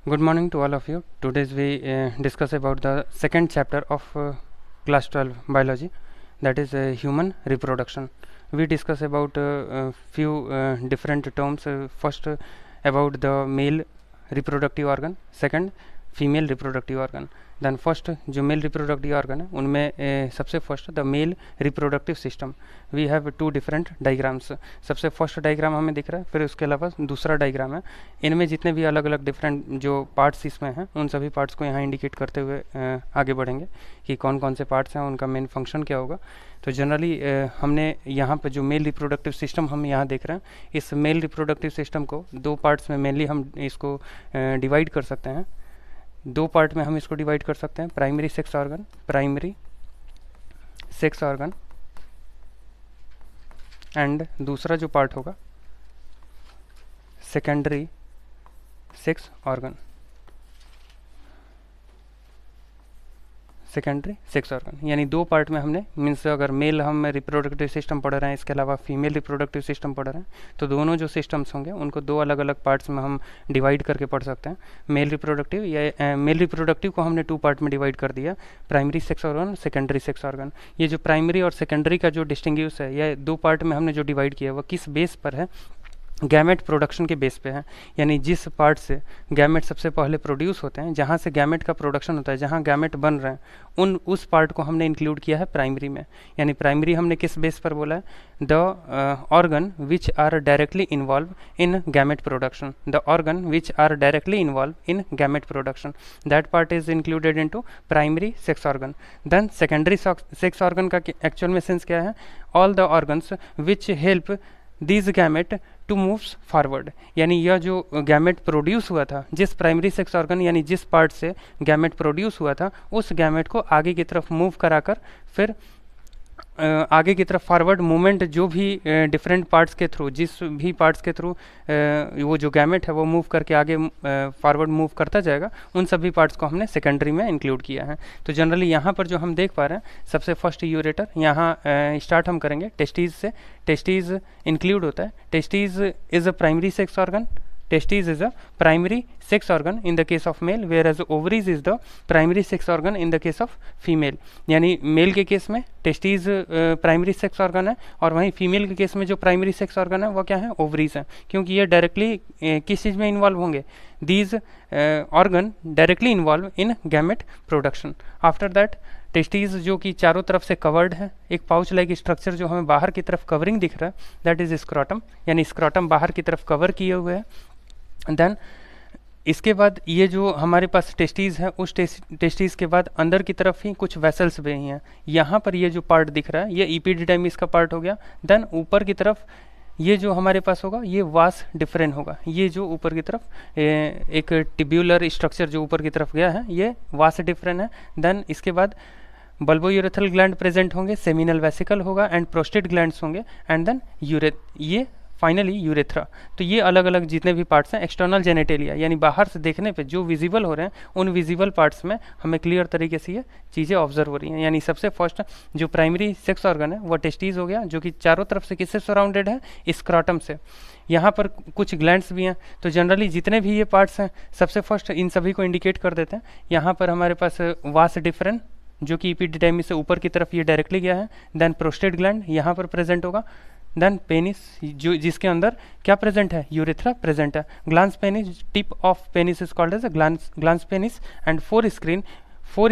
Good morning to all of you. Today's we discuss about the second chapter of class 12 biology, that is human reproduction. We discuss about few different terms. First about the male reproductive organ, second female reproductive organ. Then first जो male reproductive organ है उनमें सबसे first the male reproductive system. We have two different diagrams. सबसे first diagram हमें दिख रहा है, फिर उसके अलावा दूसरा डायग्राम है. इनमें जितने भी अलग अलग डिफरेंट जो पार्ट्स इसमें हैं उन सभी पार्ट्स को यहाँ इंडिकेट करते हुए आगे बढ़ेंगे कि कौन कौन से पार्ट्स हैं, उनका मेन फंक्शन क्या होगा. तो जनरली हमने यहाँ पर जो मेल रिप्रोडक्टिव सिस्टम हम यहाँ देख रहे हैं, इस मेल रिप्रोडक्टिव सिस्टम को दो पार्ट्स में मेनली हम इसको डिवाइड कर सकते हैं. दो पार्ट में हम इसको डिवाइड कर सकते हैं. प्राइमरी सेक्स ऑर्गन एंड दूसरा जो पार्ट होगा सेकेंडरी सेक्स ऑर्गन. यानी दो पार्ट में हमने मीन्स अगर मेल हम रिप्रोडक्टिव सिस्टम पढ़ रहे हैं, इसके अलावा फीमेल रिप्रोडक्टिव सिस्टम पढ़ रहे हैं, तो दोनों जो सिस्टम्स होंगे उनको दो अलग अलग पार्ट्स में हम डिवाइड करके पढ़ सकते हैं. मेल रिप्रोडक्टिव को हमने टू पार्ट में डिवाइड कर दिया, primary sex organ, secondary sex organ. ये जो प्राइमरी और सेकेंडरी का जो डिस्टिंग्विश है, यह दो पार्ट में हमने जो डिवाइड किया वह किस बेस पर है? गैमेट प्रोडक्शन के बेस पे है. यानी जिस पार्ट से गैमेट सबसे पहले प्रोड्यूस होते हैं, जहाँ से गैमेट का प्रोडक्शन होता है, जहाँ गैमेट बन रहे हैं, उस पार्ट को हमने इंक्लूड किया है प्राइमरी में. यानी प्राइमरी हमने किस बेस पर बोला है? The organ which are directly involve in gamete production. The organ which are directly involve in gamete production, that part is included into primary sex organ. Then secondary sex organ का actual में sense क्या है? All the organs which help this gamete to moves forward. यानी यह जो gamete produce हुआ था, जिस प्राइमरी सेक्स ऑर्गन यानी जिस पार्ट से गैमेट प्रोड्यूस हुआ था, उस गैमेट को आगे की तरफ मूव कराकर फिर आगे की तरफ फॉरवर्ड मूवमेंट जो भी डिफरेंट पार्ट्स के थ्रू, जिस भी पार्ट्स के थ्रू वो जो गैमेट है वो मूव करके आगे फॉरवर्ड मूव करता जाएगा, उन सभी पार्ट्स को हमने सेकेंडरी में इंक्लूड किया है. तो जनरली यहाँ पर जो हम देख पा रहे हैं, सबसे फर्स्ट यूरेटर. यहाँ स्टार्ट हम करेंगे टेस्टीज से. टेस्टीज इंक्लूड होता है. Testes is a primary sex organ. Testes is a primary sex organ in the case of male, whereas ovaries is the primary sex organ in the case of female. यानी male के case में testes primary sex organ है, और वहीं female के case में जो primary sex organ है वो क्या है? ओवरीज है. क्योंकि ये डायरेक्टली किस चीज़ में इन्वॉल्व होंगे? These organ directly involve in gamete production. After that testes जो कि चारों तरफ से कवर्ड है, एक पाउच लाइक स्ट्रक्चर जो हमें बाहर की तरफ कवरिंग दिख रहा है, दैट इज स्क्रॉटम. यानी स्क्रॉटम बाहर की तरफ कवर किए हुए है. देन इसके बाद ये जो हमारे पास टेस्टीज़ है, उस टेस्टीज़ के बाद अंदर की तरफ ही कुछ वेसल्स भी हैं. यहाँ पर ये जो पार्ट दिख रहा है ये एपिडिडाइमिस का पार्ट हो गया. देन ऊपर की तरफ ये जो हमारे पास होगा ये वास डिफरेंट होगा. ये जो ऊपर की तरफ एक टिब्यूलर स्ट्रक्चर जो ऊपर की तरफ गया है, ये वास डिफरेंट है. देन इसके बाद बल्बोयूरेथ्रल ग्लैंड प्रेजेंट होंगे, सेमिनल वेसिकल होगा एंड प्रोस्टेट ग्लैंड्स होंगे, एंड देन ये फाइनली यूरेथ्रा. तो ये अलग अलग जितने भी पार्ट्स हैं, एक्सटर्नल जेनेटेलिया यानी बाहर से देखने पे जो विजिबल हो रहे हैं, उन विजिबल पार्ट्स में हमें क्लियर तरीके से ये चीज़ें ऑब्जर्व हो रही हैं. यानी सबसे फर्स्ट जो प्राइमरी सेक्स ऑर्गन है वो टेस्टीज हो गया, जो कि चारों तरफ से किससे सराउंडेड है? स्क्रॉटम से. यहाँ पर कुछ ग्लैंड्स भी हैं. तो जनरली जितने भी ये पार्ट्स हैं, सबसे फर्स्ट इन सभी को इंडिकेट कर देते हैं. यहाँ पर हमारे पास वास डिफरेंट जो कि एपिडिडाइमिस से ऊपर की तरफ ये डायरेक्टली गया है. देन प्रोस्टेट ग्लैंड यहाँ पर प्रेजेंट होगा. देन पेनिस जो जिसके अंदर क्या प्रेजेंट है? यूरेथ्रा प्रेजेंट है. Glans penis, tip of penis is called as a glans penis, and four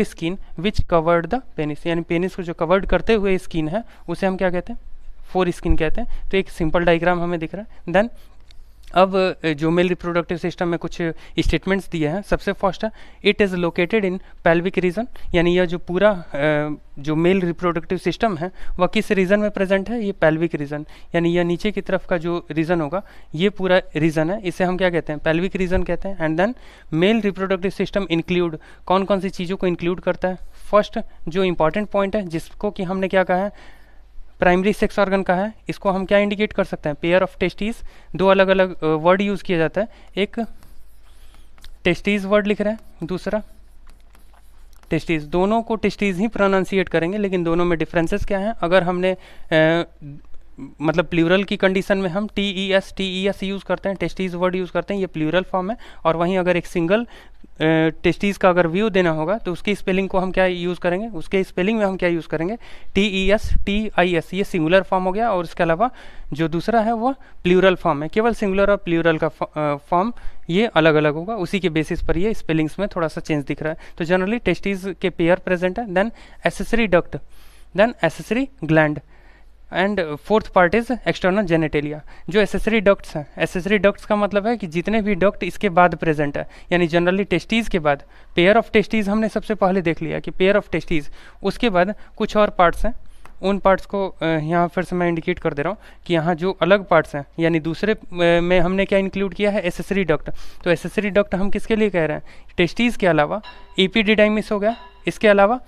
skin which covered the penis. यानी पेनिस को जो कवर्ड करते हुए स्किन है उसे हम क्या कहते हैं? फोर स्किन कहते हैं. तो एक सिंपल डायग्राम हमें दिख रहा है. देन अब जो मेल रिप्रोडक्टिव सिस्टम में कुछ स्टेटमेंट्स दिए हैं. सबसे फर्स्ट है it is located in pelvic region. यानी यह जो पूरा जो मेल रिप्रोडक्टिव सिस्टम है वह किस रीजन में प्रेजेंट है? ये पेल्विक रीजन. यानी यह नीचे की तरफ का जो रीजन होगा ये पूरा रीजन है, इसे हम क्या कहते हैं? पेल्विक रीजन कहते हैं. And then male reproductive system include कौन कौन सी चीज़ों को इंक्लूड करता है? फर्स्ट जो इंपॉर्टेंट पॉइंट है जिसको कि हमने क्या कहा है? प्राइमरी सेक्स ऑर्गन का है, इसको हम क्या इंडिकेट कर सकते हैं? Pair of testes. दो अलग अलग वर्ड यूज़ किया जाता है. एक टेस्टीज वर्ड लिख रहे हैं, दूसरा टेस्टीज. दोनों को टेस्टीज ही प्रोनाउंसिएट करेंगे, लेकिन दोनों में डिफरेंसेस क्या हैं? अगर हमने मतलब प्लूरल की कंडीशन में हम टी ई एस यूज़ करते हैं, टेस्टीज वर्ड यूज़ करते हैं, ये प्लूरल फॉर्म है। और वहीं अगर एक सिंगल टेस्टीज का अगर व्यू देना होगा तो उसकी स्पेलिंग को हम क्या यूज़ करेंगे, उसके स्पेलिंग में हम क्या यूज़ करेंगे, TESTIS, ये सिंगुलर फॉर्म हो गया। और इसके अलावा जो दूसरा है वो प्लूरल फॉर्म है, केवल सिंगुलर और प्लूरल का फॉर्म ये अलग अलग होगा, उसी के बेसिस पर ये स्पेलिंग्स में थोड़ा सा चेंज दिख रहा है। तो जनरली टेस्टीज के पेयर प्रेजेंट है, then accessory duct, then accessory gland, and fourth part is external genitalia. जो एसेसरी डक्ट्स हैं, एसेसरी डक्ट्स का मतलब है कि जितने भी डक्ट इसके बाद प्रेजेंट है, यानी जनरली टेस्टीज़ के बाद पेयर ऑफ टेस्टीज़ हमने सबसे पहले देख लिया कि पेयर ऑफ टेस्टीज़, उसके बाद कुछ और पार्ट्स हैं, उन पार्ट्स को यहाँ फिर से मैं इंडिकेट कर दे रहा हूँ कि यहाँ जो अलग पार्ट्स हैं, यानी दूसरे में हमने क्या इंक्लूड किया है, एसेसरी डक्ट। तो एसेसरी डक्ट हम किसके लिए कह रहे हैं, टेस्टीज़ के अलावा एपिडिडाइमिस हो गया, इसके अलावा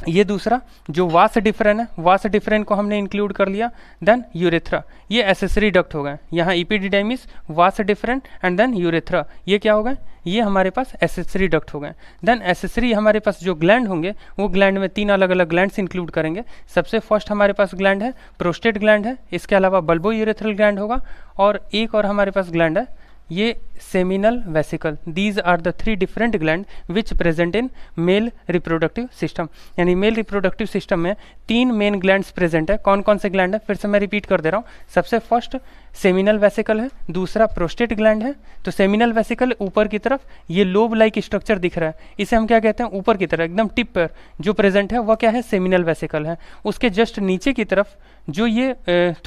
ये दूसरा जो वास डिफरेंट है, वास डिफरेंट को हमने इंक्लूड कर लिया, देन यूरेथ्रा, ये एसेसरी डक्ट हो गए। यहाँ एपिडिडाइमिस, वास डिफरेंट एंड देन यूरेथ्रा, ये क्या हो गए, ये हमारे पास एसेसरी डक्ट हो गए। देन एसेसरी हमारे पास जो ग्लैंड होंगे वो ग्लैंड में 3 अलग अलग ग्लैंड्स इंक्लूड करेंगे। सबसे फर्स्ट हमारे पास ग्लैंड है प्रोस्टेट ग्लैंड है, इसके अलावा बल्बो यूरेथ्रल ग्लैंड होगा, और एक और हमारे पास ग्लैंड है ये seminal vesicle. These are the 3 different gland which present in male reproductive system. यानी मेल रिप्रोडक्टिव सिस्टम में 3 मेन ग्लैंड्स प्रेजेंट है। कौन कौन से ग्लैंड है, फिर से मैं रिपीट कर दे रहा हूँ। सबसे फर्स्ट सेमिनल वेसिकल है, दूसरा प्रोस्टेट ग्लैंड है। तो सेमिनल वेसिकल ऊपर की तरफ ये लोब लाइक स्ट्रक्चर दिख रहा है, इसे हम क्या कहते हैं, ऊपर की तरफ एकदम टिप पर जो प्रेजेंट है वह क्या है, सेमिनल वेसिकल है। उसके जस्ट नीचे की तरफ जो ये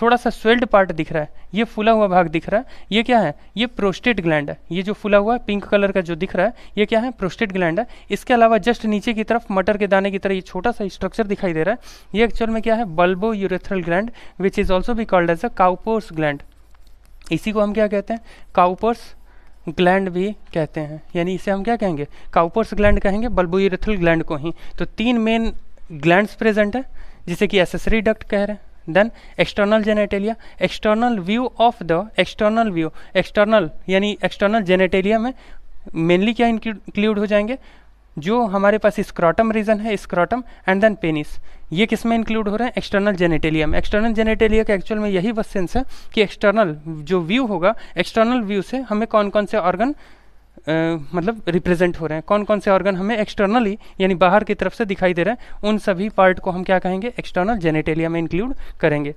थोड़ा सा स्वेल्ड पार्ट दिख रहा है, ये फूला हुआ भाग दिख रहा है, ये क्या है, ये प्रोस्टेट ग्लैंड है। ये जो फूला हुआ पिंक कलर का जो दिख रहा है ये क्या है, प्रोस्टेट ग्लैंड है। इसके अलावा जस्ट नीचे की तरफ मटर के दाने की तरह ये छोटा सा स्ट्रक्चर दिखाई दे रहा है, ये एक्चुअल में क्या है, bulbourethral gland, which is also be called as a Cowper's gland. इसी को हम क्या कहते हैं, काउपर्स ग्लैंड भी कहते हैं। यानी इसे हम क्या कहेंगे, काउपर्स ग्लैंड कहेंगे, बल्बो यूरेथ्रल ग्लैंड को ही। तो 3 मेन ग्लैंड्स प्रेजेंट है, जिसे कि एसेसरी डक्ट कह रहे हैं। Then external genitalia, external view of the external view, external यानी एक्सटर्नल जेनेटेलिया में मेनली क्या इंक्लूड हो जाएंगे, जो हमारे पास स्क्रॉटम रीजन है, स्क्रॉटम एंड देन पेनिस, ये किस में इंक्लूड हो रहे हैं, एक्सटर्नल जेनेटेलिया में। एक्सटर्नल जेनेटेलिया का एक्चुअल में यही बस सेंस है कि एक्सटर्नल जो व्यू होगा, एक्सटर्नल व्यू से हमें कौन कौन से ऑर्गन मतलब रिप्रेजेंट हो रहे हैं, कौन कौन से ऑर्गन हमें एक्सटर्नली यानी बाहर की तरफ से दिखाई दे रहे हैं, उन सभी पार्ट को हम क्या कहेंगे, एक्सटर्नल जेनेटेलिया में इंक्लूड करेंगे।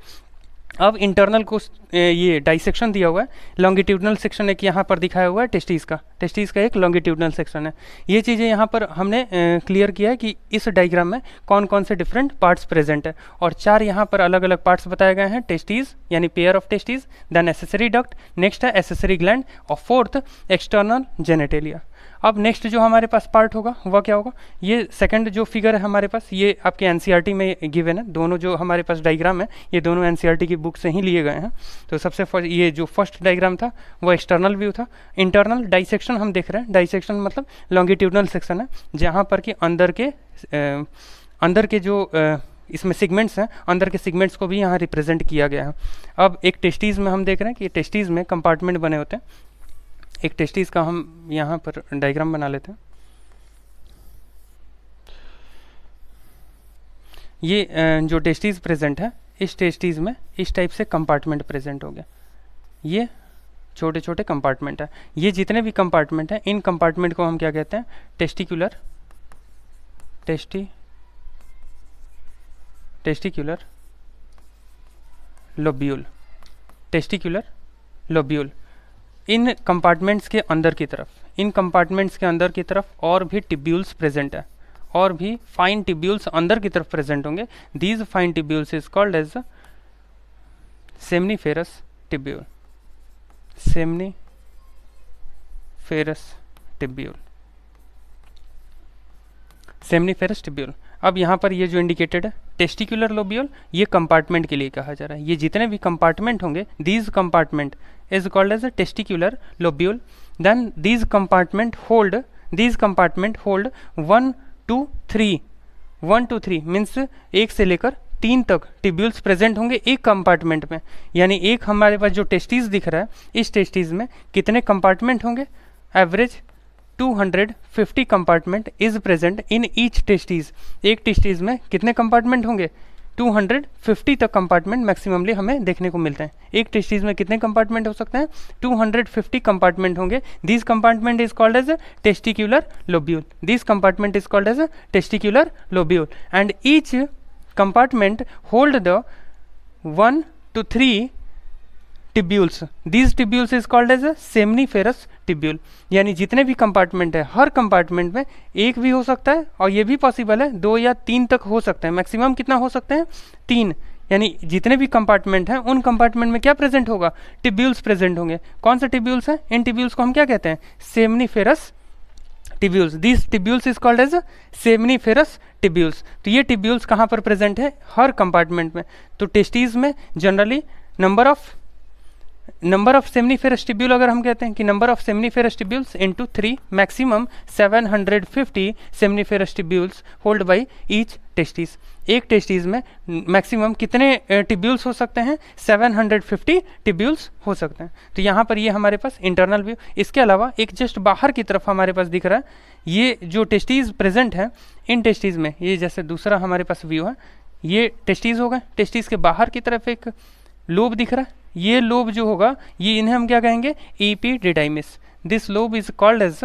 अब इंटरनल को ये डाइसेक्शन दिया हुआ है, लॉन्गिट्यूडनल सेक्शन एक यहाँ पर दिखाया हुआ है टेस्टीज़ का एक लॉन्गिट्यूडनल सेक्शन है। ये चीज़ें यहाँ पर हमने क्लियर किया है कि इस डायग्राम में कौन कौन से डिफरेंट पार्ट्स प्रेजेंट है, और 4 यहाँ पर अलग अलग पार्ट्स बताए गए हैं, टेस्टीज़ यानी pair of testes, then accessory duct, next है एसेसरी ग्लैंड, और फोर्थ एक्सटर्नल जेनेटेलिया। अब नेक्स्ट जो हमारे पास पार्ट होगा वह क्या होगा, ये सेकंड जो फिगर है हमारे पास, ये आपके एनसीईआरटी में गिवन है। दोनों जो हमारे पास डायग्राम है ये दोनों एनसीईआरटी की बुक से ही लिए गए हैं। तो सबसे ये जो फर्स्ट डायग्राम था वो एक्सटर्नल व्यू था। इंटरनल डाइसेक्शन हम देख रहे हैं, डाइसेक्शन मतलब लॉन्गिट्यूडनल सेक्शन है, जहाँ पर कि अंदर के जो इसमें सेगमेंट्स हैं, अंदर के सेगमेंट्स को भी यहाँ रिप्रेजेंट किया गया है। अब एक टेस्टीज़ में हम देख रहे हैं कि टेस्टीज़ में कंपार्टमेंट बने होते हैं। एक टेस्टीज़ का हम यहाँ पर डायग्राम बना लेते हैं। ये जो टेस्टीज़ प्रेजेंट है, इस टेस्टीज़ में इस टाइप से कंपार्टमेंट प्रेजेंट हो गया। ये छोटे छोटे कंपार्टमेंट है। ये जितने भी कंपार्टमेंट हैं, इन कंपार्टमेंट को हम क्या कहते हैं, टेस्टिकुलर लोब्यूल, टेस्टिकुलर लोब्यूल। इन कंपार्टमेंट्स के अंदर की तरफ और भी टिब्यूल्स प्रेजेंट है, और भी फाइन टिब्यूल्स अंदर की तरफ प्रेजेंट होंगे। These fine tubules is called as seminiferous tubule, seminiferous tubule. अब यहाँ पर ये जो इंडिकेटेड है टेस्टिकुलर लोब्यूल, ये कंपार्टमेंट के लिए कहा जा रहा है। ये जितने भी कंपार्टमेंट होंगे, these compartment is called as a testicular lobule. Then these compartment hold 1 to 3 means 1 से लेकर 3 तक टिब्यूल्स प्रेजेंट होंगे एक कंपार्टमेंट में। यानी एक हमारे पास जो टेस्टीज दिख रहा है, इस टेस्टीज में कितने कंपार्टमेंट होंगे, average 250 compartment is present in each testes. एक टेस्टीज में कितने कंपार्टमेंट होंगे, 250 तक कंपार्टमेंट मैक्सिममली हमें देखने को मिलते हैं। एक टेस्टिस में कितने कंपार्टमेंट हो सकते हैं? 250 कंपार्टमेंट होंगे। This compartment is called as testicular lobule. This compartment is called as testicular lobule and each compartment hold the 1 to 3 tubules. These tubules is called as seminiferous tubule. यानी जितने भी compartment है, हर compartment में एक भी हो सकता है और ये भी पॉसिबल है 2 या 3 तक हो सकते हैं। मैक्सिमम कितना हो सकते हैं? 3। यानी जितने भी कंपार्टमेंट हैं उन कंपार्टमेंट में क्या प्रेजेंट होगा? टिब्यूल्स प्रेजेंट होंगे। कौन से टिब्यूल्स हैं? इन टिब्यूल्स को हम क्या कहते हैं? Seminiferous tubules. This tubules is called as seminiferous tubules. तो ये टिब्यूल्स कहाँ पर प्रेजेंट है? हर कंपार्टमेंट में। तो टेस्टीज में generally number of seminiferous tubule, अगर हम कहते हैं कि number of seminiferous tubules into 3, maximum 750 seminiferous tubules hold by each testis. एक टेस्टिस में मैक्सिमम कितने टिब्यूल्स हो सकते हैं? 750 टिब्यूल्स हो सकते हैं। तो यहाँ पर ये हमारे पास इंटरनल व्यू। इसके अलावा एक जस्ट बाहर की तरफ हमारे पास दिख रहा है, ये जो टेस्टिस प्रेजेंट है इन टेस्टिस में, ये जैसे दूसरा हमारे पास व्यू है, ये टेस्टिस हो गए। टेस्टिस के बाहर की तरफ एक लोब दिख रहा है, ये लोब जो होगा ये इन्हें हम क्या कहेंगे? Epididymis. This lobe is called as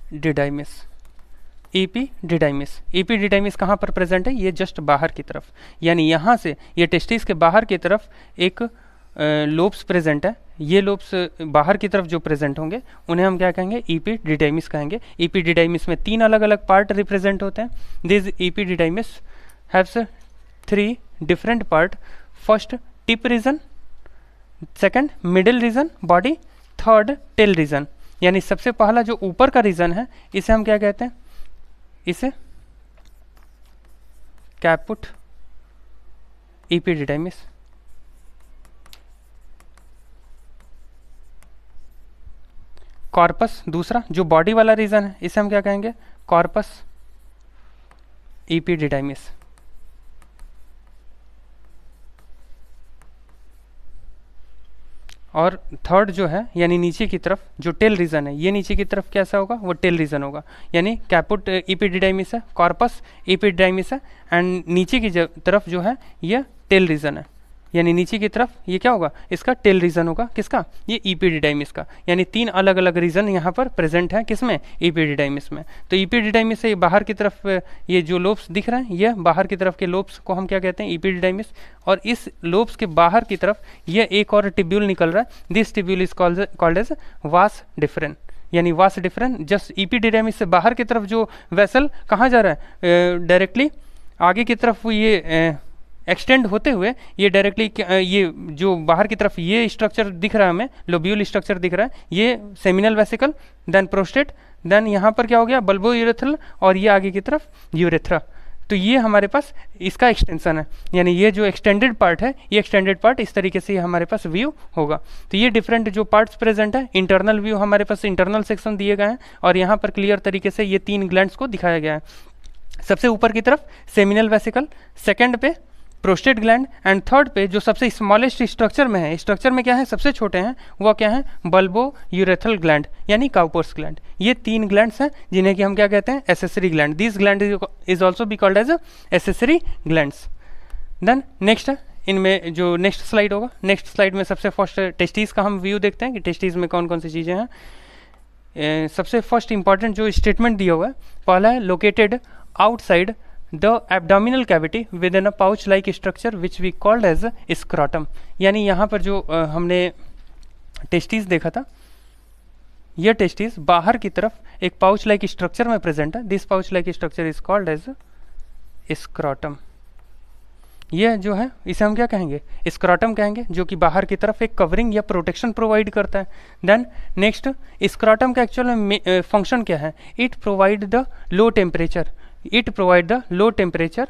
epididymis. Epididymis. Epididymis कहाँ पर प्रेजेंट है? ये जस्ट बाहर की तरफ। यानी यहाँ से ये टेस्टिस के बाहर की तरफ एक लोब्स प्रेजेंट है। ये लोब्स बाहर की तरफ जो प्रेजेंट होंगे उन्हें हम क्या कहेंगे? एपिडिडाइमिस कहेंगे। एपिडिडाइमिस में 3 अलग अलग पार्ट रिप्रेजेंट होते हैं। This epididymis haves 3 different part. First tip region, second middle region body, third tail region। यानी सबसे पहला जो ऊपर का रीजन है इसे हम क्या कहते हैं? इसे कैपुट एपिडिडाइमिस। कॉर्पस दूसरा जो बॉडी वाला रीजन है इसे हम क्या कहेंगे? Corpus epididymis. और थर्ड जो है यानी नीचे की तरफ जो टेल रीजन है, ये नीचे की तरफ कैसा होगा? वो टेल रीजन होगा। यानी कैपुट एपिडिडाइमिस है, कॉर्पस एपिडिडाइमिस है एंड नीचे की तरफ जो है ये टेल रीजन है। यानी नीचे की तरफ ये क्या होगा? इसका टेल रीजन होगा। किसका? ये एपिडिडाइमिस का। यानी 3 अलग अलग रीजन यहाँ पर प्रेजेंट है। किसमें? एपिडिडाइमिस में। तो एपिडिडाइमिस से बाहर की तरफ ये जो लोब्स दिख रहे हैं, ये बाहर की तरफ के लोब्स को हम क्या कहते हैं? एपिडिडाइमिस। और इस लोब्स के बाहर की तरफ ये एक और टिब्यूल निकल रहा है। This tubule is called as vas deferens. यानी वास डिफरेंट जस्ट एपिडिडाइमिस से बाहर की तरफ जो वेसल कहाँ जा रहा है? डायरेक्टली आगे की तरफ ये एक्सटेंड होते हुए ये डायरेक्टली ये जो बाहर की तरफ ये स्ट्रक्चर दिख रहा है हमें, लोब्यूल स्ट्रक्चर दिख रहा है, ये seminal vesicle, then prostate, then यहाँ पर क्या हो गया? बल्बो यूरेथ्रल, और ये आगे की तरफ यूरेथ्रा। तो ये हमारे पास इसका एक्सटेंशन है। यानी ये जो एक्सटेंडेड पार्ट है, ये एक्सटेंडेड पार्ट इस तरीके से हमारे पास व्यू होगा। तो ये डिफरेंट जो पार्ट्स प्रेजेंट है, इंटरनल व्यू हमारे पास इंटरनल सेक्शन दिए गए हैं और यहाँ पर क्लियर तरीके से ये 3 ग्लैंड्स को दिखाया गया है। सबसे ऊपर की तरफ सेमिनल वेसिकल, सेकेंड पे प्रोस्टेट ग्लैंड एंड थर्ड पे जो सबसे स्मॉलेस्ट स्ट्रक्चर में है, स्ट्रक्चर में क्या है? सबसे छोटे हैं, वो क्या है? बल्बो यूरेथ्रल ग्लैंड यानी काउपर्स ग्लैंड। ये 3 ग्लैंड्स हैं जिन्हें कि हम क्या कहते हैं? Accessory gland. This gland is also be called as accessory glands. Then next है इनमें जो नेक्स्ट स्लाइड होगा, नेक्स्ट स्लाइड में सबसे फर्स्ट टेस्टिस का हम व्यू देखते हैं कि टेस्टिस में कौन कौन सी चीज़ें हैं। सबसे फर्स्ट इंपॉर्टेंट जो स्टेटमेंट दिया हुआ है, पहला है located outside the abdominal cavity within a pouch like structure which we called as scrotum. यानी यहाँ पर जो हमने टेस्टिस देखा था, यह टेस्टिस बाहर की तरफ एक पाउच लाइक स्ट्रक्चर में प्रेजेंट है। This pouch like structure is called as scrotum. यह जो है इसे हम क्या कहेंगे? स्क्रॉटम कहेंगे, जो कि बाहर की तरफ एक कवरिंग या प्रोटेक्शन प्रोवाइड करता है। देन नेक्स्ट, स्क्रॉटम का एक्चुअल में फंक्शन क्या है? It provide the low temperature, it provide the low temperature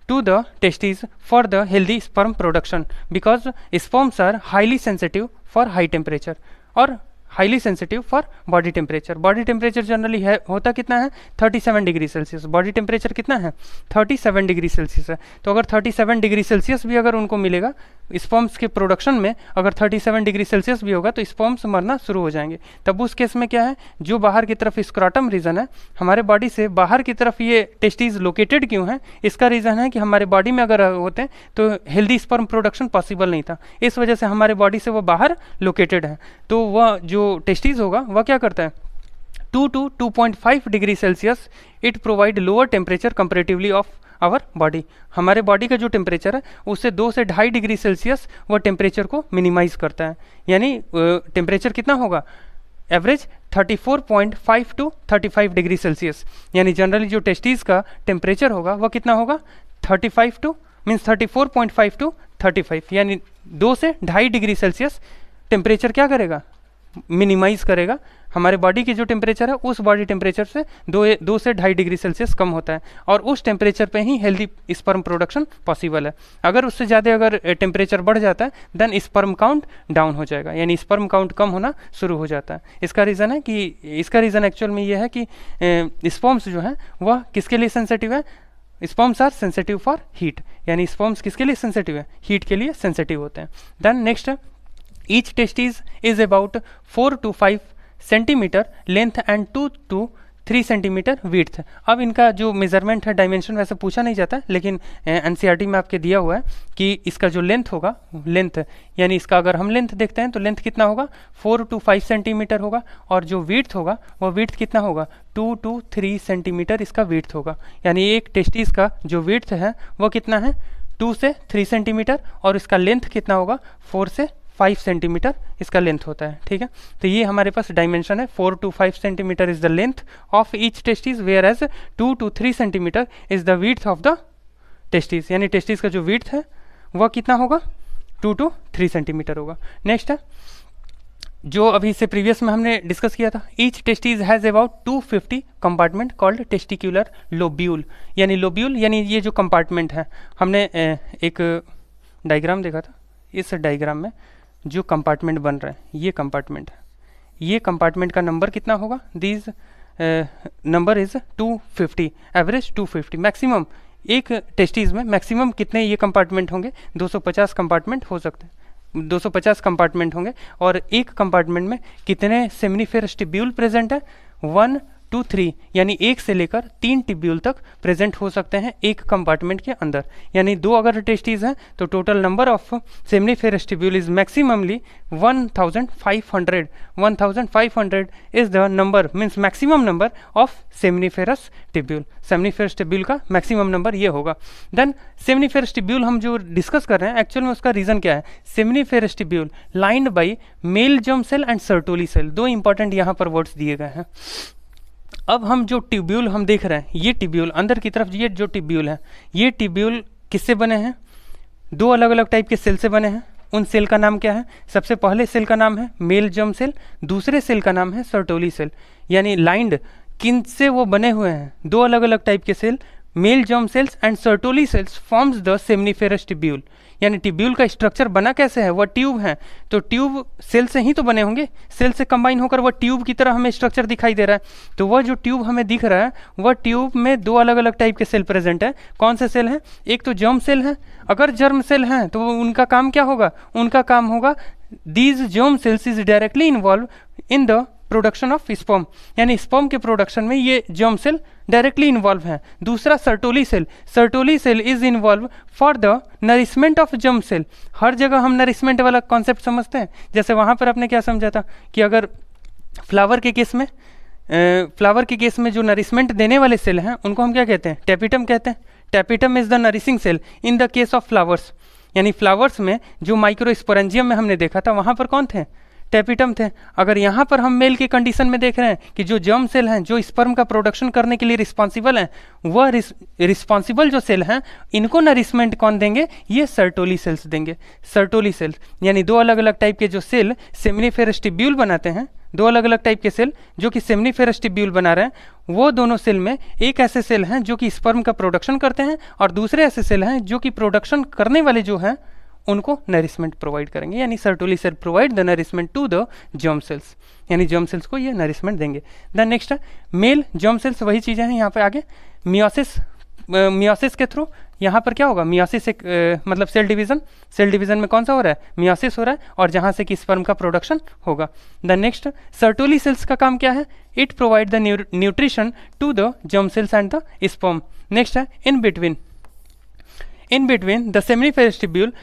to the testes for the healthy sperm production because sperms are highly sensitive for high temperature। और highly sensitive for body temperature. Body temperature generally है होता कितना है 37 degree Celsius. Body temperature कितना है 37 degree Celsius है। तो अगर 37 डिग्री सेल्सियस भी अगर उनको मिलेगा स्पर्म्स के प्रोडक्शन में, अगर 37 डिग्री सेल्सियस भी होगा तो स्पर्म्स मरना शुरू हो जाएंगे। तब उस केस में क्या है, जो बाहर की तरफ स्क्रोटम रीजन है, हमारे बॉडी से बाहर की तरफ ये टेस्टिस लोकेटेड क्यों है, इसका रीज़न है कि हमारे बॉडी में अगर होते हैं तो हेल्दी स्पर्म प्रोडक्शन पॉसिबल नहीं था, इस वजह से हमारे बॉडी से वो बाहर लोकेटेड है। तो वह जो टेस्टिस होगा वह क्या करता है 2 to 2.5 degree Celsius it provide lower temperature comparatively of our body. हमारे बॉडी का जो टेम्परेचर है उससे 2 से 2.5 डिग्री सेल्सियस वो टेम्परेचर को मिनिमाइज करता है। यानी टेम्परेचर कितना होगा एवरेज 34.5 to 35 डिग्री सेल्सियस। यानी जनरली जो टेस्टिस का टेम्परेचर होगा वह कितना होगा 35 टू मीन्स 34.5 to 35, यानी 2 से 2.5 डिग्री सेल्सियस टेम्परेचर क्या करेगा मिनिमाइज करेगा। हमारे बॉडी की जो टेम्परेचर है उस बॉडी टेम्परेचर से 2 से 2.5 डिग्री सेल्सियस कम होता है, और उस टेम्परेचर पे ही हेल्दी स्पर्म प्रोडक्शन पॉसिबल है। अगर उससे ज़्यादा अगर टेम्परेचर बढ़ जाता है देन स्पर्म काउंट डाउन हो जाएगा, यानी स्पर्म काउंट कम होना शुरू हो जाता है। इसका रीज़न है कि इसका रीज़न एक्चुअल में ये है कि स्पर्म्स जो है वह किसके लिए सेंसिटिव है, sperms are sensitive for heat, यानी स्पर्म्स किसके लिए सेंसिटिव है, हीट के लिए सेंसिटिव होते हैं। Then next, each testis is about 4 to 5 centimetre length and 2 to 3 centimetre width. अब इनका जो मेजरमेंट है डायमेंशन वैसे पूछा नहीं जाता, लेकिन एनसीईआरटी में आपके दिया हुआ है कि इसका जो लेंथ होगा, लेंथ यानी इसका अगर हम लेंथ देखते हैं तो लेंथ कितना होगा 4 to 5 सेंटीमीटर होगा, और जो विड्थ होगा वो विड्थ कितना होगा 2 to 3 सेंटीमीटर इसका विड्थ होगा। यानी एक टेस्टिस का जो विड्थ है वो कितना है 2 से 3 सेंटीमीटर, और इसका लेंथ कितना होगा 4 से 5 सेंटीमीटर इसका लेंथ होता है। ठीक है, तो ये हमारे पास डायमेंशन है 4 to 5 centimetre is the length of each testis, where as 2 to 3 centimetre is the width of the testis. यानी टेस्टिस का जो विड्थ है वह कितना होगा 2 to 3 सेंटीमीटर होगा। नेक्स्ट है जो अभी से प्रीवियस में हमने डिस्कस किया था, each testis has about 250 compartment called testicular lobule. यानी लोब्यूल यानी ये जो कंपार्टमेंट है, हमने एक डायग्राम देखा था, इस डायग्राम में जो कंपार्टमेंट बन रहा है ये कंपार्टमेंट है, ये कंपार्टमेंट का नंबर कितना होगा, this number is 250, average 250। Maximum एक टेस्टिस में मैक्सिमम कितने ये कंपार्टमेंट होंगे 250 कंपार्टमेंट हो सकते हैं, 250 कंपार्टमेंट होंगे। और एक कंपार्टमेंट में कितने सेमिनिफेरस टिब्यूल प्रेजेंट है 1 to 3, यानी 1 से लेकर 3 टिब्यूल तक प्रेजेंट हो सकते हैं एक कंपार्टमेंट के अंदर। यानी 2 अगर टेस्टिस हैं तो total number of seminiferous tubule is maximally 1500। 1500 is the number means maximum number of seminiferous tubule. Seminiferous tubule का मैक्सिमम नंबर ये होगा। देन सेमिनिफेरस टिब्यूल हम जो डिस्कस कर रहे हैं एक्चुअल में उसका रीज़न क्या है, seminiferous tubule lined by male germ cell and Sertoli cell. 2 important यहाँ पर वर्ड्स दिए गए हैं। अब हम जो ट्यूब्यूल हम देख रहे हैं, ये ट्यूब्यूल अंदर की तरफ ये जो ट्यूब्यूल है, ये ट्यूब्यूल किससे बने हैं 2 अलग अलग टाइप के सेल से बने हैं। उन सेल का नाम क्या है, सबसे पहले सेल का नाम है मेल जर्म सेल, दूसरे सेल का नाम है सर्टोली सेल। यानी लाइंड किन से वो बने हुए हैं 2 अलग अलग टाइप के cell, male germ cells and Sertoli cells forms the seminiferous tubule. यानी ट्यूब्यूल का स्ट्रक्चर बना कैसे है, वह ट्यूब है, तो ट्यूब सेल से ही तो बने होंगे, सेल से कंबाइन होकर वह ट्यूब की तरह हमें स्ट्रक्चर दिखाई दे रहा है। तो वह जो ट्यूब हमें दिख रहा है वह ट्यूब में 2 अलग अलग टाइप के सेल प्रेजेंट है। कौन से सेल हैं, एक तो जर्म सेल है, अगर जर्म सेल हैं तो उनका काम क्या होगा, उनका काम होगा these germ cells is directly involve in the production of sperm, यानी स्पर्म के प्रोडक्शन में ये जर्म सेल डायरेक्टली इन्वॉल्व है। दूसरा sertoli cell, sertoli cell is involve for the nourishment of germ cell. हर जगह हम नरिशमेंट वाला कॉन्सेप्ट समझते हैं, जैसे वहाँ पर आपने क्या समझा था कि अगर फ्लावर के केस में जो नरिशमेंट देने वाले सेल हैं उनको हम क्या कहते हैं, टैपिटम कहते हैं। Tapetum is the nourishing cell in the case of flowers. यानी फ्लावर्स में जो माइक्रोस्पोरेंजियम में हमने देखा था वहाँ पर कौन थे, टैपिटम थे। अगर यहाँ पर हम मेल की कंडीशन में देख रहे हैं कि जो जर्म सेल हैं जो स्पर्म का प्रोडक्शन करने के लिए रिस्पॉन्सिबल हैं, वह रिस्पॉन्सिबल जो सेल हैं इनको नरिशमेंट कौन देंगे, ये सर्टोली सेल्स देंगे। सर्टोली सेल्स यानी 2 अलग अलग टाइप के जो सेल सेमिनिफेरस ट्यूब्यूल बनाते हैं, 2 अलग अलग टाइप के सेल जो कि सेमिनिफेरस ट्यूब्यूल बना रहे हैं, वो दोनों सेल में एक ऐसे सेल हैं जो कि स्पर्म का प्रोडक्शन करते हैं और दूसरे ऐसे सेल हैं जो कि प्रोडक्शन करने वाले जो हैं उनको नरिशमेंट प्रोवाइड करेंगे, यानी Sertoli cell provide the nourishment to the germ cells, यानी जर्म सेल्स को ये नरिशमेंट देंगे। देन नेक्स्ट है मेल जर्म सेल्स, वही चीज़ें हैं यहाँ पे आगे। मियोसिस के थ्रू यहाँ पर क्या होगा, मियोसिस एक मतलब सेल डिवीजन में कौन सा हो रहा है, मियोसिस हो रहा है, और जहाँ से कि स्पर्म का प्रोडक्शन होगा। द नेक्स्ट सर्टोली सेल्स का काम क्या है, it provide the nutrition to the germ cells and the sperm. Next है in between the seminiferous tubule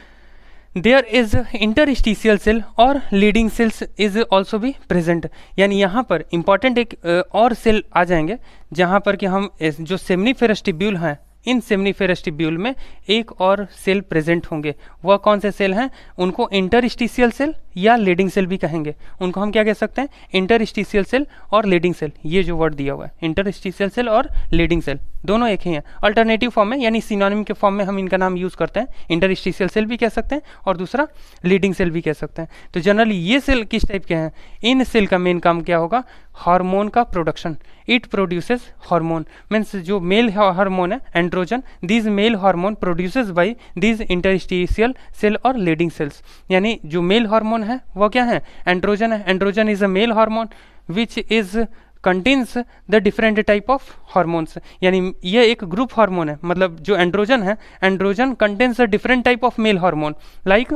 there is interstitial cell और लीडिंग सेल्स इज ऑल्सो भी present, यानी यहाँ पर इंपॉर्टेंट एक और सेल आ जाएंगे जहाँ पर कि हम जो सेमिनिफेरस ट्यूब्यूल हैं, इन सेमिनिफेरस ट्यूब्यूल में एक और सेल प्रेजेंट होंगे। वह कौन से सेल हैं, उनको इंटरस्टिशियल सेल या लीडिंग सेल भी कहेंगे। उनको हम क्या कह सकते हैं, इंटरस्टिशियल सेल और लीडिंग सेल, ये जो वर्ड दिया हुआ है इंटरस्टिशियल सेल और लीडिंग सेल दोनों एक ही हैं। अल्टरनेटिव फॉर्म में यानी सिनोनिम के फॉर्म में हम इनका नाम यूज़ करते हैं, इंटरस्टिशियल सेल भी कह सकते हैं और दूसरा लीडिंग सेल भी कह सकते हैं। तो जनरली ये सेल किस टाइप के हैं, इन सेल का मेन काम क्या होगा, हार्मोन का production. It produces hormone, means जो मेल हार्मोन है androgen, this male hormone produces by this interstitial cell और लीडिंग सेल्स। यानी जो मेल हार्मोन है वो क्या है, एंड्रोजन है। Androgen is a mail hormone which is contains the different type of hormones, यानी ये एक ग्रुप हार्मोन है। मतलब जो एंड्रोजन है, androgen contains the different type of male hormone like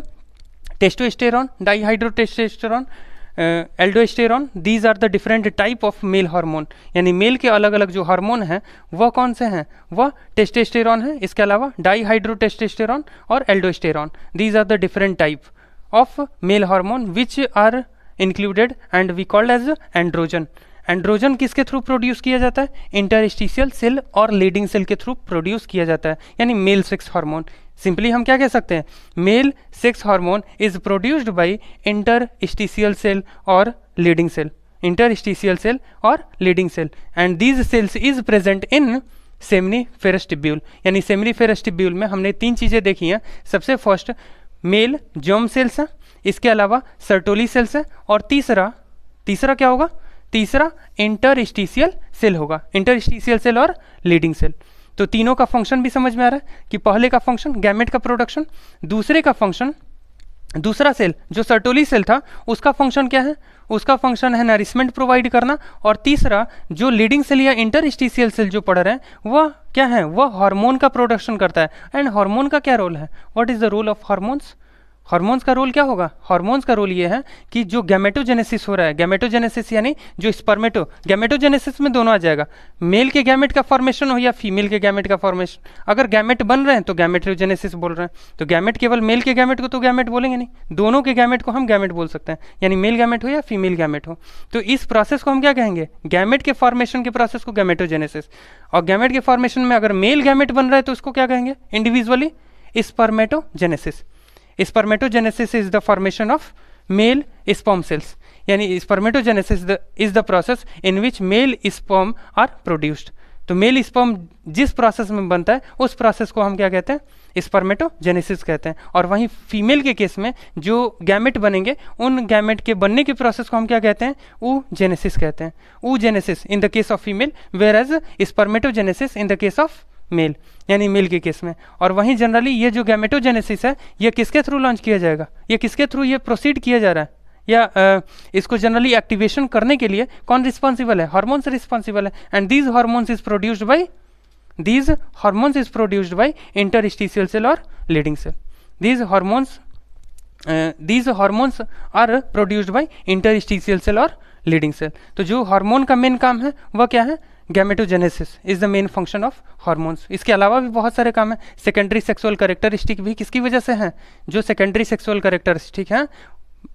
testosterone, dihydrotestosterone, aldosterone, these are the different type of male hormone. यानी male के अलग अलग जो हार्मोन हैं वह कौन से हैं, वह टेस्टोस्टेरॉन है, इसके अलावा डाईहाइड्रोटेस्टोस्टेरॉन और aldosterone, these are the different type of male hormone which are included and we called as androgen. Androgen किसके थ्रू प्रोड्यूस किया जाता है, इंटरस्टिशियल सेल और लीडिंग सेल के थ्रू प्रोड्यूस किया जाता है, यानी मेल सेक्स हार्मोन। सिंपली हम क्या कह सकते हैं, male sex hormone is produced by interstitial cell और लीडिंग सेल, इंटरस्टिशियल सेल और Leydig cell, and these cells is present in seminiferous tubule. यानी सेमिनिफेरस ट्यूब्यूल में हमने तीन चीज़ें देखी हैं। सबसे फर्स्ट मेल जर्म सेल्स है, इसके अलावा सर्टोली सेल्स है, और तीसरा क्या होगा, तीसरा इंटरस्टिशियल सेल होगा, इंटरस्टिशियल सेल और लीडिंग सेल। तो तीनों का फंक्शन भी समझ में आ रहा है कि पहले का फंक्शन गैमेट का प्रोडक्शन, दूसरे का फंक्शन, दूसरा सेल जो सर्टोली सेल था उसका फंक्शन क्या है, उसका फंक्शन है नरिशमेंट प्रोवाइड करना, और तीसरा जो लीडिंग सेल या इंटरस्टिशियल सेल जो पढ़ रहे हैं वह क्या है, वह हार्मोन का प्रोडक्शन करता है। एंड हार्मोन का क्या रोल है, what is the role of hormones, hormones का रोल क्या होगा, हार्मोन्स का रोल ये है कि जो गैमेटोजेनेसिस हो रहा है, गैमेटोजेनेसिस यानी जो स्पर्मेटो, गैमेटोजेनेसिस में दोनों आ जाएगा, मेल के गैमेट का फॉर्मेशन हो या फीमेल के गैमेट का फॉर्मेशन। अगर गैमेट बन रहे हैं तो गैमेटोजेनेसिस बोल रहे हैं, तो गैमेट केवल मेल के गैमेट को तो गैमेट बोलेंगे नहीं, दोनों के गैमेट को हम गैमेट बोल सकते हैं, यानी मेल गैमेट हो या फीमेल गैमेट हो। तो इस प्रोसेस को हम क्या कहेंगे, गैमेट के फॉर्मेशन के प्रोसेस को गैमेटोजेनेसिस। और गैमेट के फॉर्मेशन में अगर मेल गैमेट बन रहा है तो उसको क्या कहेंगे, individually spermatogenesis. Spermatogenesis is the formation of male sperm cells, यानी spermatogenesis is the process in which male sperm are produced। तो मेल स्पर्म जिस प्रोसेस में बनता है उस प्रोसेस को हम क्या कहते हैं, स्पर्मेटोजेनेसिस कहते हैं। और वहीं फीमेल के केस में जो गैमेट बनेंगे उन गैमेट के बनने के प्रोसेस को हम क्या कहते हैं, oogenesis कहते हैं। oogenesis in the case of female whereas spermatogenesis in the case of male, यानी मेल के केस में। और वहीं जनरली ये जो गैमेटोजेनेसिस है ये किसके थ्रू लॉन्च किया जाएगा, ये किसके थ्रू ये प्रोसीड किया जा रहा है, या इसको जनरली एक्टिवेशन करने के लिए कौन रिस्पॉन्सिबल है, हार्मोन्स रिस्पॉन्सिबल है। And these hormones is produced by interstitial cell और Leydig cell. these hormones are produced by interstitial cell और लीडिंग सेल। तो जो हार्मोन का मेन काम है वह क्या है, gametogenesis is the main function of hormones. इसके अलावा भी बहुत सारे काम है। सेकेंडरी सेक्सुअल कैरेक्टरिस्टिक भी किसकी वजह से हैं, जो सेकेंडरी सेक्सुअल कैरेक्टरिस्टिक हैं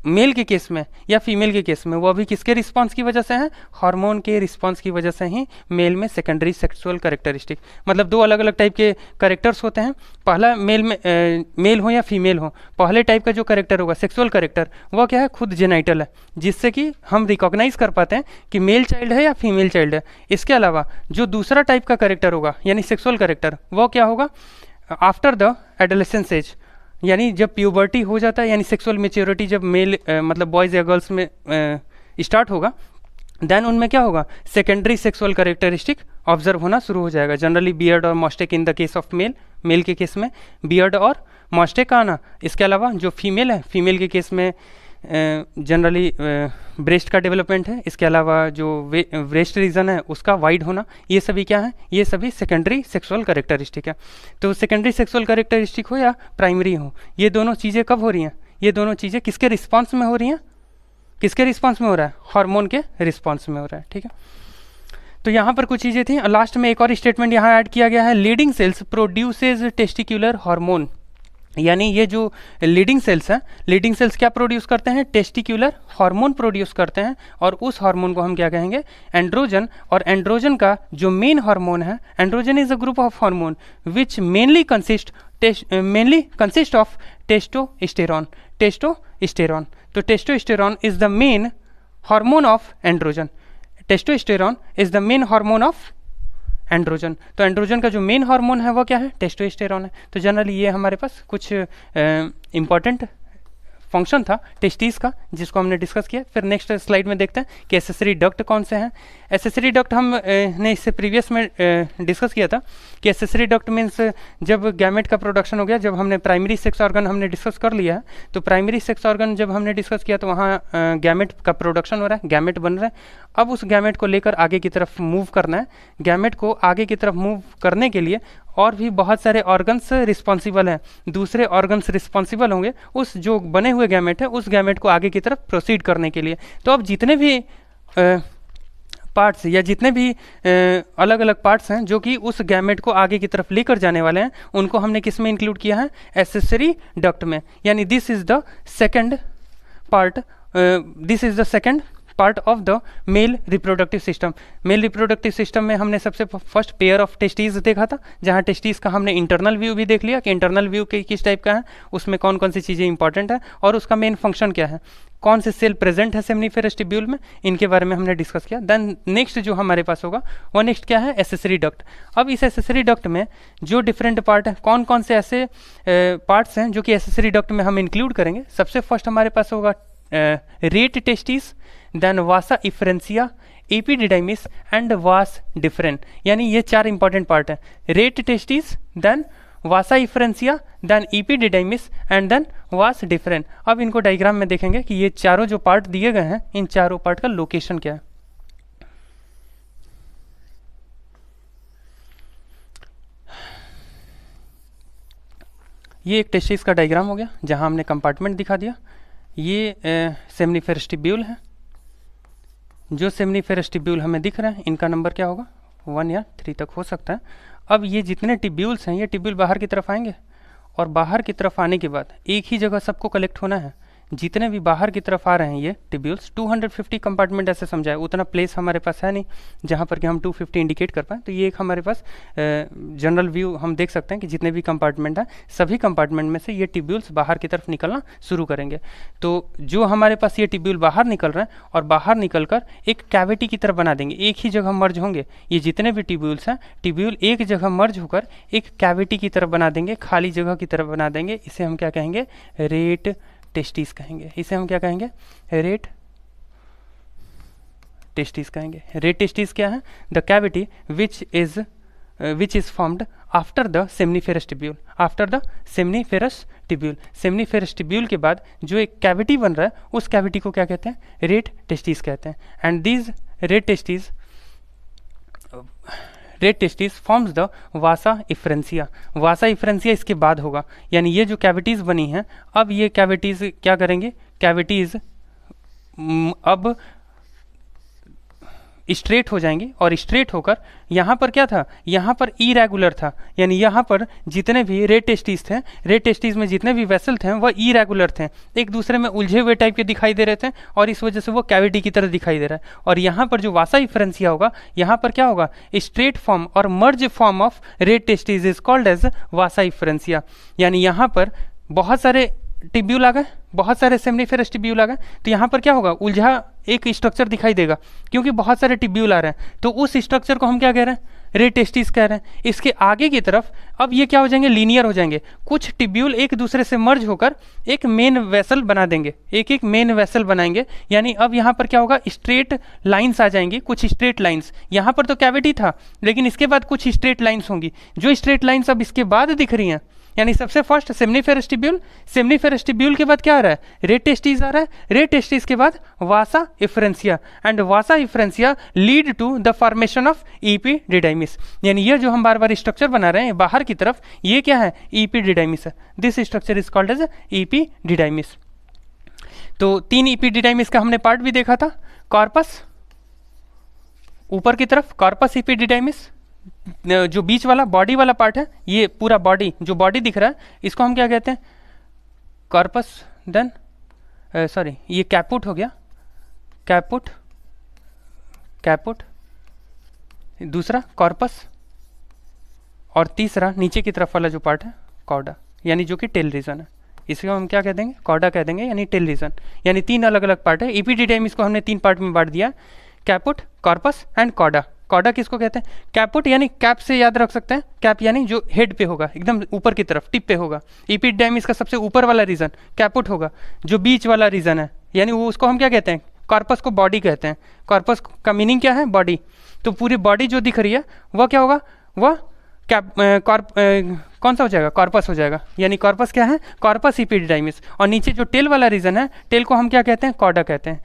मेल के केस में या फीमेल के केस में, वो भी किसके रिस्पांस की वजह से हैं, हार्मोन के रिस्पांस की वजह से ही मेल में सेकेंडरी सेक्सुअल कैरेक्टरिस्टिक। मतलब दो अलग अलग टाइप के कैरेक्टर्स होते हैं। पहला मेल हो या फीमेल हो, पहले टाइप का जो कैरेक्टर होगा सेक्सुअल कैरेक्टर वो क्या है, खुद जेनाइटल है, जिससे कि हम रिकॉग्नाइज कर पाते हैं कि मेल चाइल्ड है या फीमेल चाइल्ड है। इसके अलावा जो दूसरा टाइप का कैरेक्टर होगा यानी सेक्सुअल कैरेक्टर, वो क्या होगा, आफ्टर द एडोलेसेंस एज, यानी जब प्यूबर्टी हो जाता है, यानी सेक्सुअल मेच्योरिटी जब मेल मतलब बॉयज़ या गर्ल्स में स्टार्ट होगा, देन उनमें क्या होगा, सेकेंडरी सेक्सुअल कैरेक्टरिस्टिक ऑब्जर्व होना शुरू हो जाएगा। जनरली बियर्ड और moustache in the case of male के केस में बियर्ड और मॉस्टेक आना, इसके अलावा जो फीमेल है, फीमेल के केस में जनरली ब्रेस्ट का डेवलपमेंट है, इसके अलावा जो ब्रेस्ट रीजन है उसका वाइड होना, ये सभी क्या है, ये सभी सेकेंडरी सेक्सुअल कैरेक्टरिस्टिक है। तो सेकेंडरी सेक्सुअल कैरेक्टरिस्टिक हो या प्राइमरी हो, ये दोनों चीज़ें कब हो रही हैं, ये दोनों चीज़ें किसके रिस्पॉन्स में हो रही हैं, किसके रिस्पॉन्स में हो रहा है, हार्मोन के रिस्पॉन्स में हो रहा है। ठीक है, तो यहाँ पर कुछ चीज़ें थी। लास्ट में एक और स्टेटमेंट यहाँ ऐड किया गया है, Leydig cells produces testicular hormone, यानी ये जो लीडिंग सेल्स हैं, लीडिंग सेल्स क्या प्रोड्यूस करते हैं, टेस्टिक्युलर हार्मोन प्रोड्यूस करते हैं, और उस हार्मोन को हम क्या कहेंगे, एंड्रोजन। और एंड्रोजन का जो मेन हार्मोन है, androgen is a group of hormone which mainly consist of testosterone. Testosterone, तो testosterone is the main hormone of androgen. Testosterone is the main hormone of androgen. तो एंड्रोजन का जो main hormone है वो क्या है, testosterone है। तो जनरली ये हमारे पास कुछ इंपॉर्टेंट फंक्शन था टेस्टिस का, जिसको हमने डिस्कस किया। फिर नेक्स्ट स्लाइड में देखते हैं कि एसेसरी डक्ट कौन से हैं। एसेसरी डक्ट हम ने इससे प्रीवियस में डिस्कस किया था कि एसेसरी डक्ट मीन्स जब गैमेट का प्रोडक्शन हो गया, जब हमने प्राइमरी सेक्स ऑर्गन हमने डिस्कस कर लिया है, तो प्राइमरी सेक्स ऑर्गन जब हमने डिस्कस किया तो वहाँ गैमेट का प्रोडक्शन हो रहा है, गैमेट बन रहा है। अब उस गैमेट को लेकर आगे की तरफ मूव करना है। गैमेट को आगे की तरफ मूव करने के लिए और भी बहुत सारे ऑर्गन्स रिस्पॉन्सिबल हैं, दूसरे ऑर्गन्स रिस्पॉन्सिबल होंगे उस जो बने हुए गैमेट है उस गैमेट को आगे की तरफ प्रोसीड करने के लिए। तो अब जितने भी पार्ट्स या जितने भी अलग अलग पार्ट्स हैं जो कि उस गैमेट को आगे की तरफ लेकर जाने वाले हैं, उनको हमने किस में इंक्लूड किया है, एसेसरी डक्ट में। यानी this is the second part, this is the second part of the male reproductive system. Mail reproductive system में हमने सबसे फर्स्ट पेयर ऑफ टेस्टीज देखा था, जहाँ टेस्टीज का हमने इंटरनल व्यू भी देख लिया कि इंटरनल व्यू के किस टाइप का है, उसमें कौन कौन सी चीज़ें इंपॉर्टेंट है और उसका मेन फंक्शन क्या है, कौन से सेल प्रेजेंट है सेमिनिफेरस ट्यूब्यूल में, इनके बारे में हमने डिस्कस किया। देन नेक्स्ट जो हमारे पास होगा वो नेक्स्ट क्या है, एसेसरी डक्ट। अब इस एसेसरी डक्ट में जो डिफरेंट पार्ट है, कौन कौन से ऐसे पार्ट्स हैं जो कि एसेसरी डक्ट में हम इंक्लूड करेंगे। सबसे फर्स्ट हमारे पास होगा rete testis, then vasa efferentia, epididymis and vas deferens. यानी ये चार इंपॉर्टेंट पार्ट है, rete testis, then vasa efferentia, then epididymis and then vas deferens. अब इनको डायग्राम में देखेंगे कि ये चारों जो पार्ट दिए गए हैं, इन चारों पार्ट का लोकेशन क्या है। ये एक टेस्टिस का डायग्राम हो गया जहां हमने कंपार्टमेंट दिखा दिया। ये सेमिनिफेरस ट्यूब्यूल है। जो सेमिनिफेरस ट्यूब्यूल हमें दिख रहे हैं इनका नंबर क्या होगा, 1 या 3 तक हो सकता है। अब ये जितने ट्यूब्यूल्स हैं, ये ट्यूब्यूल बाहर की तरफ आएंगे और बाहर की तरफ आने के बाद एक ही जगह सबको कलेक्ट होना है। जितने भी बाहर की तरफ आ रहे हैं ये ट्यूब्यूल्स, 250 कंपार्टमेंट ऐसे समझाए, उतना प्लेस हमारे पास है नहीं जहाँ पर कि हम 250 इंडिकेट कर पाएँ। तो ये एक हमारे पास जनरल व्यू हम देख सकते हैं कि जितने भी कंपार्टमेंट हैं, सभी कंपार्टमेंट में से ये ट्यूब्यूल्स बाहर की तरफ निकलना शुरू करेंगे। तो जो हमारे पास ये ट्यूब्यूल बाहर निकल रहे हैं और बाहर निकल कर एक कैविटी की तरफ बना देंगे, एक ही जगह मर्ज होंगे। ये जितने भी ट्यूब्यूल्स हैं, ट्यूब्यूल एक जगह मर्ज होकर एक कैविटी की तरफ बना देंगे, खाली जगह की तरफ बना देंगे। इसे हम क्या कहेंगे, रेट टेस्टिस कहेंगे। इसे हम क्या कहेंगे, रेट टेस्टिस कहेंगे। रेट टेस्टिस क्या है, the cavity which is formed after the seminiferous tubule, after the seminiferous tubule. Seminiferous tubule के बाद जो एक कैविटी बन रहा है उस कैविटी को क्या कहते हैं, रेट टेस्टिस कहते हैं। And these rete testis forms the vasa efferentia. Vasa efferentia इसके बाद होगा, यानी ये जो कैविटीज़ बनी हैं, अब ये कैविटीज़ क्या करेंगे, कैविटीज़ अब स्ट्रेट हो जाएंगी और स्ट्रेट होकर यहाँ पर क्या था, यहाँ पर इरेगुलर था। यानी यहाँ पर जितने भी रेट टेस्टिस थे, रेट टेस्टिस में जितने भी वेसल थे वह इरेगुलर थे, एक दूसरे में उलझे हुए टाइप के दिखाई दे रहे थे और इस वजह से वो कैविटी की तरह दिखाई दे रहा है। और यहाँ पर जो वासा इफ्रेंसिया होगा, यहाँ पर क्या होगा, स्ट्रेट फॉर्म और merge form of rete testis is called as vasa efferentia. यानी यहाँ पर बहुत सारे ट्यूब्यूल आ गए, बहुत सारे सेमिनिफेरस ट्यूब्यूल आ गए, तो यहाँ पर क्या होगा, उलझा एक स्ट्रक्चर दिखाई देगा क्योंकि बहुत सारे ट्यूब्यूल आ रहे हैं। तो उस स्ट्रक्चर को हम क्या कह रहे हैं, रेट टेस्टिस कह रहे हैं। इसके आगे की तरफ अब ये क्या हो जाएंगे, लीनियर हो जाएंगे। कुछ ट्यूब्यूल एक दूसरे से मर्ज होकर एक मेन वेसल बना देंगे, एक एक मेन वेसल बनाएंगे। यानी अब यहाँ पर क्या होगा, स्ट्रेट लाइन्स आ जाएंगी, कुछ स्ट्रेट लाइन्स। यहाँ पर तो कैविटी था लेकिन इसके बाद कुछ स्ट्रेट लाइन्स होंगी। जो स्ट्रेट लाइन्स अब इसके बाद दिख रही हैं यानी सबसे फर्स्ट सेमनीफेरस ट्यूब्यूल के बाद क्या आ रहा है, रेट टेस्टिस आ रहा है, रेट टेस्टिस के बाद vasa efferentia, and vasa efferentia lead to the formation of epididymis. यानी ये जो हम बार बार स्ट्रक्चर बना रहे हैं बाहर की तरफ, ये क्या है, इपीडिडाइमिस है। This structure is called as epididymis. तो 3 इपीडिडाइमिस का हमने पार्ट भी देखा था, कॉर्पस ऊपर की तरफ, कॉर्पस इपीडिडाइमिस जो बीच वाला बॉडी वाला पार्ट है, ये पूरा बॉडी जो बॉडी दिख रहा है इसको हम क्या कहते हैं, कॉर्पस। देन सॉरी ये कैपुट हो गया, कैपुट, कैपुट दूसरा कॉर्पस, और तीसरा नीचे की तरफ वाला जो पार्ट है कॉर्डा, यानी जो कि टेल रीजन है, इसको हम क्या कह देंगे, कॉर्डा कह देंगे, यानी टेल रीजन। यानी 3 अलग अलग पार्ट है। इपीडिडाइमिस को हमने 3 पार्ट में बांट दिया, caput, corpus and chorda. Chorda किसको कहते हैं, कैपुट यानी कैप से याद रख सकते हैं, कैप यानी जो हेड पे होगा, एकदम ऊपर की तरफ टिप पे होगा। इपीडिडाइमिस का सबसे ऊपर वाला रीजन कैपुट होगा, जो बीच वाला रीजन है यानी वो उसको हम क्या कहते हैं, कॉर्पस को बॉडी कहते हैं। कॉर्पस का मीनिंग क्या है, बॉडी। तो पूरी बॉडी जो दिख रही है वह क्या होगा, वह कौन सा हो जाएगा, कॉर्पस हो जाएगा। यानी कॉर्पस क्या है, कॉर्पस इपीडिडाइमिस। और नीचे जो टेल वाला रीजन है, टेल को हम क्या कहते हैं, कॉर्डा कहते हैं,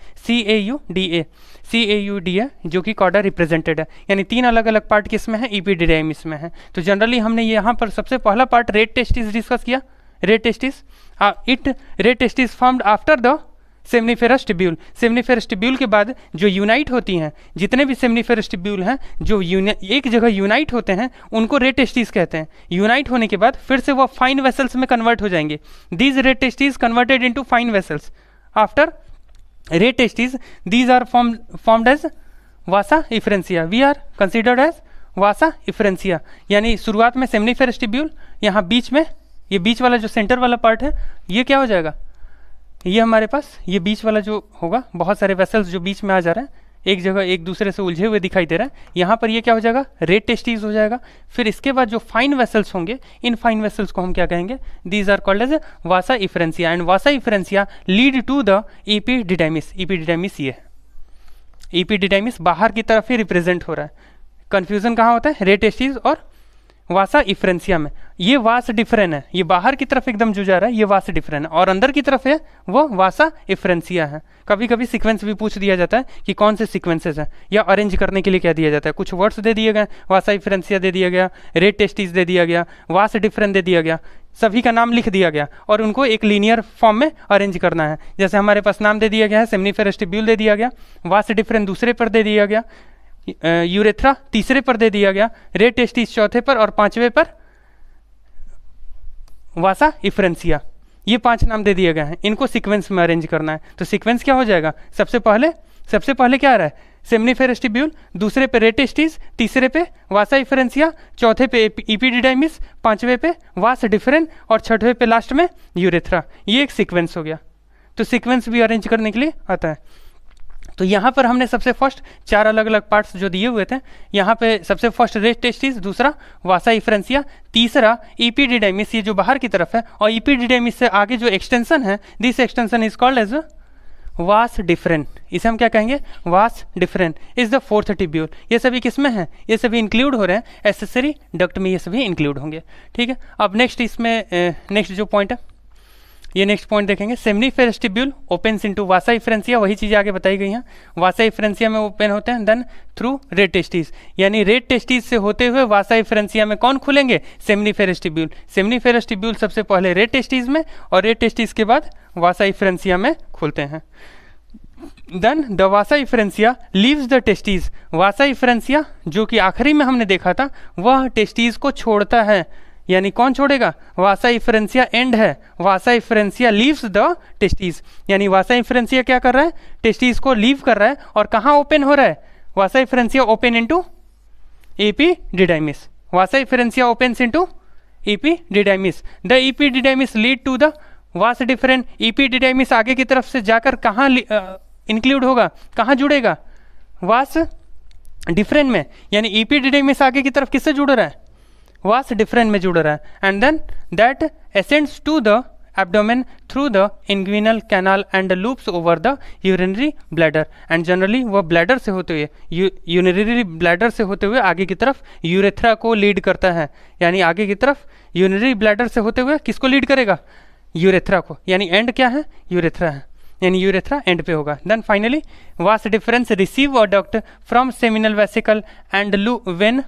CAUDA, जो कि कॉर्डा रिप्रेजेंटेड है। यानी 3 अलग अलग पार्ट किस में है, इपीडिडाइमिस में है। तो जनरली हमने यहाँ पर सबसे पहला पार्ट रेट टेस्टिस डिस्कस किया। Rate testis formed after the seminiferous tubule. Seminiferous tubule के बाद जो यूनाइट होती हैं, जितने भी सेमनीफेरस ट्यूब्यूल हैं जो एक जगह यूनाइट होते हैं, उनको रेट टेस्टिस कहते हैं। यूनाइट होने के बाद फिर से वो फाइन वेसल्स में कन्वर्ट हो जाएंगे। These rete testis converted into fine vessels after rete testis, these are formed as vasa efferentia. We are considered as vasa efferentia. यानी शुरुआत में सेमनीफेरस ट्यूब्यूल, यहाँ बीच में ये बीच वाला जो सेंटर वाला पार्ट है, ये क्या हो जाएगा, ये हमारे पास ये बीच वाला जो होगा, बहुत सारे वेसल्स जो बीच में आ जा रहे हैं, एक जगह एक दूसरे से उलझे हुए दिखाई दे रहा है, यहाँ पर ये क्या हो जाएगा, रेट टेस्टिस हो जाएगा। फिर इसके बाद जो फाइन वेसल्स होंगे, इन फाइन वेसल्स को हम क्या कहेंगे, these are called as vasa efferentia, and vasa efferentia lead to the epididymis. Epididymis ये है, इपीडिडाइमिस बाहर की तरफ ही रिप्रेजेंट हो रहा है। कन्फ्यूजन कहाँ होता है, रेट टेस्टिस और वासा इफ्रेंसिया में। ये वास डिफरेंट है, ये बाहर की तरफ एकदम जो जा रहा है ये वास डिफरेंट है, और अंदर की तरफ है वो वासा इफ्रेंसिया है। कभी कभी सीक्वेंस भी पूछ दिया जाता है कि कौन से सीक्वेंसेस हैं, या अरेंज करने के लिए क्या दिया जाता है, कुछ वर्ड्स दे दिए गए, वासा इफ्रेंसिया दे दिया गया, रेट टेस्टिस दे दिया गया, वास डिफरेंट दे दिया गया, सभी का नाम लिख दिया गया और उनको एक लीनियर फॉर्म में अरेंज करना है। जैसे हमारे पास नाम दे दिया गया है, सेमनीफेरस ट्यूब्यूल दे दिया गया, वास डिफरेंट दूसरे पर दे दिया गया, यूरेथ्रा तीसरे पर दे दिया गया, रेट टेस्टिस चौथे पर, और 5वें पर वासा इफ्रेंसिया। ये 5 नाम दे दिए गए हैं, इनको सीक्वेंस में अरेंज करना है। तो सीक्वेंस क्या हो जाएगा, सबसे पहले क्या आ रहा है, सेमनीफेरस ट्यूब्यूल, दूसरे पे रेट टेस्टिस, तीसरे पे वासा इफ्रेंसिया, चौथे पे इपीडिडाइमिस, 5वें पे वास डिफरेंट, और 6वें पे लास्ट में यूरेथ्रा। ये एक सीक्वेंस हो गया। तो सीक्वेंस भी अरेंज करने के लिए आता है। तो यहाँ पर हमने सबसे फर्स्ट 4 अलग अलग पार्ट्स जो दिए हुए थे, यहाँ पे सबसे फर्स्ट रेट टेस्टिस, दूसरा वासा इफ्रेंसिया, तीसरा इपीडिडाइमिस, ये जो बाहर की तरफ है, और इपीडिडाइमिस से आगे जो एक्सटेंशन है, this extension is called as vas deferens. इसे हम क्या कहेंगे, वास different is the 4th tubule. ये सभी किसमें हैं, ये सभी इंक्लूड हो रहे हैं, एसेसरी डक्ट में ये सभी इंक्लूड होंगे। ठीक है, अब नेक्स्ट इसमें नेक्स्ट जो पॉइंट है, ये नेक्स्ट पॉइंट देखेंगे, सेमनीफेरस ट्यूब्यूल ओपन्स इनटू वासा इफ्रेंसिया। वही चीज़ें आगे बताई गई हैं, वासा इफ्रेंसिया में ओपन होते हैं, देन थ्रू रेट टेस्टिस, यानी रेट टेस्टिस से होते हुए वासा इफ्रेंसिया में कौन खुलेंगे, सेमनीफेरस ट्यूब्यूल। सेमनीफेरस ट्यूब्यूल सबसे पहले रेट टेस्टिस में, और रेट टेस्टिस के बाद वासा इफ्रेंसिया में खुलते हैं। Then the vasa efferentia leaves the testis. Vasa efferentia जो कि आखिरी में हमने देखा था, वह टेस्टिस को छोड़ता है। यानी कौन छोड़ेगा, वासा इफ्रेंसिया एंड है, vasa efferentia leaves the testis. यानी वासा इफ्रेंसिया क्या कर रहा है, टेस्टिस को लीव कर रहा है, और कहाँ ओपन हो रहा है, vasa efferentia open into epididymis. Vasa efferentia opens into epididymis. The epididymis lead to the vas different. epididymis आगे की तरफ से जाकर कहाँ इंक्लूड होगा, कहाँ जुड़ेगा, वास डिफरेंट में. यानी epididymis आगे की तरफ किससे जुड़ रहा है, वास डिफरेंट में जुड़ रहा है. And then that ascends to the abdomen through the inguinal canal and loops over the urinary bladder and generally वह bladder से होते हुए urinary bladder से होते हुए आगे की तरफ यूरेथ्रा को लीड करता है। यानी आगे की तरफ urinary bladder से होते हुए किसको लीड करेगा? यूरेथ्रा को। यानी एंड क्या है? यूरेथ्रा है, यानी यूरेथ्रा एंड पे होगा। Then finally vas deferens receive a duct from seminal vesicle and when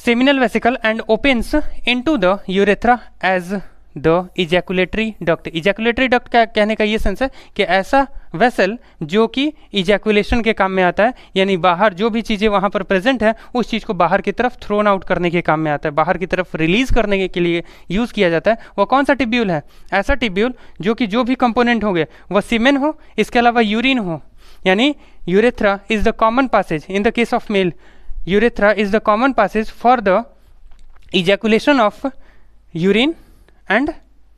seminal vesicle and opens into the urethra as the ejaculatory duct। ejaculatory duct का कहने का ये सेंस है कि ऐसा वेसल जो कि इजैकुलेशन के काम में आता है, यानी बाहर जो भी चीज़ें वहाँ पर प्रेजेंट है उस चीज़ को बाहर की तरफ थ्रोन आउट करने के काम में आता है, बाहर की तरफ रिलीज करने के लिए यूज़ किया जाता है। वो कौन सा टिब्यूल है? ऐसा टिब्यूल जो कि जो भी कंपोनेंट होंगे वह सीमेन हो, इसके अलावा यूरिन हो। यानी urethra is the common passage in the case of male. urethra is the common passage for the ejaculation of urine and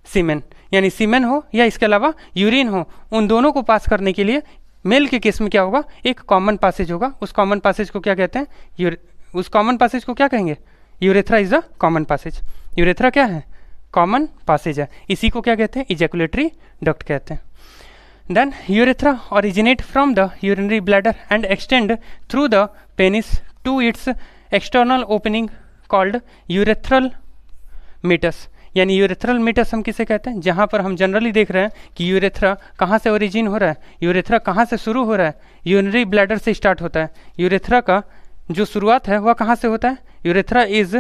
semen। यानी सीमेन हो या इसके अलावा यूरिन हो, उन दोनों को पास करने के लिए मेल के केस में क्या होगा? एक कॉमन पासेज होगा। उस कॉमन पासेज को क्या कहते हैं? उस कॉमन पासेज को क्या कहेंगे? Urethra is the common passage. Urethra क्या है? कॉमन पासेज है। इसी को क्या कहते हैं? इजैकुलेटरी डक्ट कहते हैं। Then urethra originate from the urinary bladder and extend through the penis to its external opening called urethral meatus। यानी यूरेथ्रल मीटस हम किसे कहते हैं? जहाँ पर हम जनरली देख रहे हैं कि यूरेथ्रा कहाँ से ओरिजिन हो रहा है, यूरेथ्रा कहाँ से शुरू हो रहा है? यूरिनरी ब्लैडर से स्टार्ट होता है। यूरेथ्रा का जो शुरुआत है वह कहाँ से होता है? Urethra is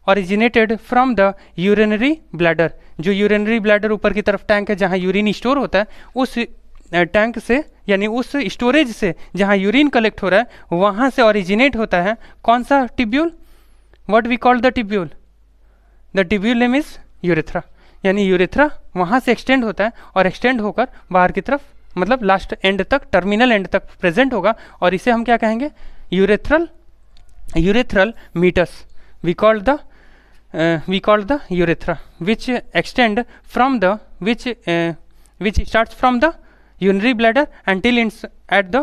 originated from the urinary bladder. जो यूरिनरी ब्लैडर ऊपर की तरफ टैंक है जहाँ यूरिन स्टोर होता है, उस टैंक से यानी उस स्टोरेज से जहाँ यूरिन कलेक्ट हो रहा है वहाँ से ओरिजिनेट होता है कौन सा tubule? What we call the tubule? The tubule name is urethra. यानी यूरेथ्रा वहाँ से एक्सटेंड होता है और एक्सटेंड होकर बाहर की तरफ मतलब लास्ट एंड तक, टर्मिनल एंड तक प्रेजेंट होगा और इसे हम क्या कहेंगे? Urethral meatus. We call the urethra which extend from the which starts from the urinary bladder until ends at the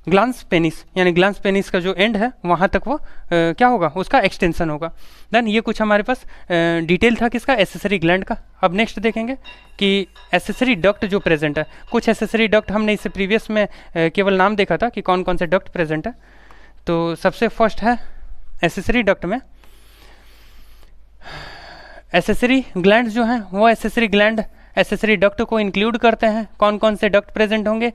glans penis. यानी ग्लांस पेनिस का जो एंड है वहाँ तक वो क्या होगा? उसका एक्सटेंशन होगा। देन ये कुछ हमारे पास डिटेल था किसका? एसेसरी ग्लैंड का। अब नेक्स्ट देखेंगे कि एसेसरी डक्ट जो प्रेजेंट है। कुछ एसेसरी डक्ट हमने इससे प्रीवियस में केवल नाम देखा था कि कौन कौन से डक्ट प्रेजेंट है। तो सबसे फर्स्ट है एसेसरी डक्ट में एसेसरी ग्लैंड जो हैं वो एसेसरी ग्लैंड एसेसरी डक्ट को इंक्लूड करते हैं। कौन कौन से डक्ट प्रेजेंट होंगे?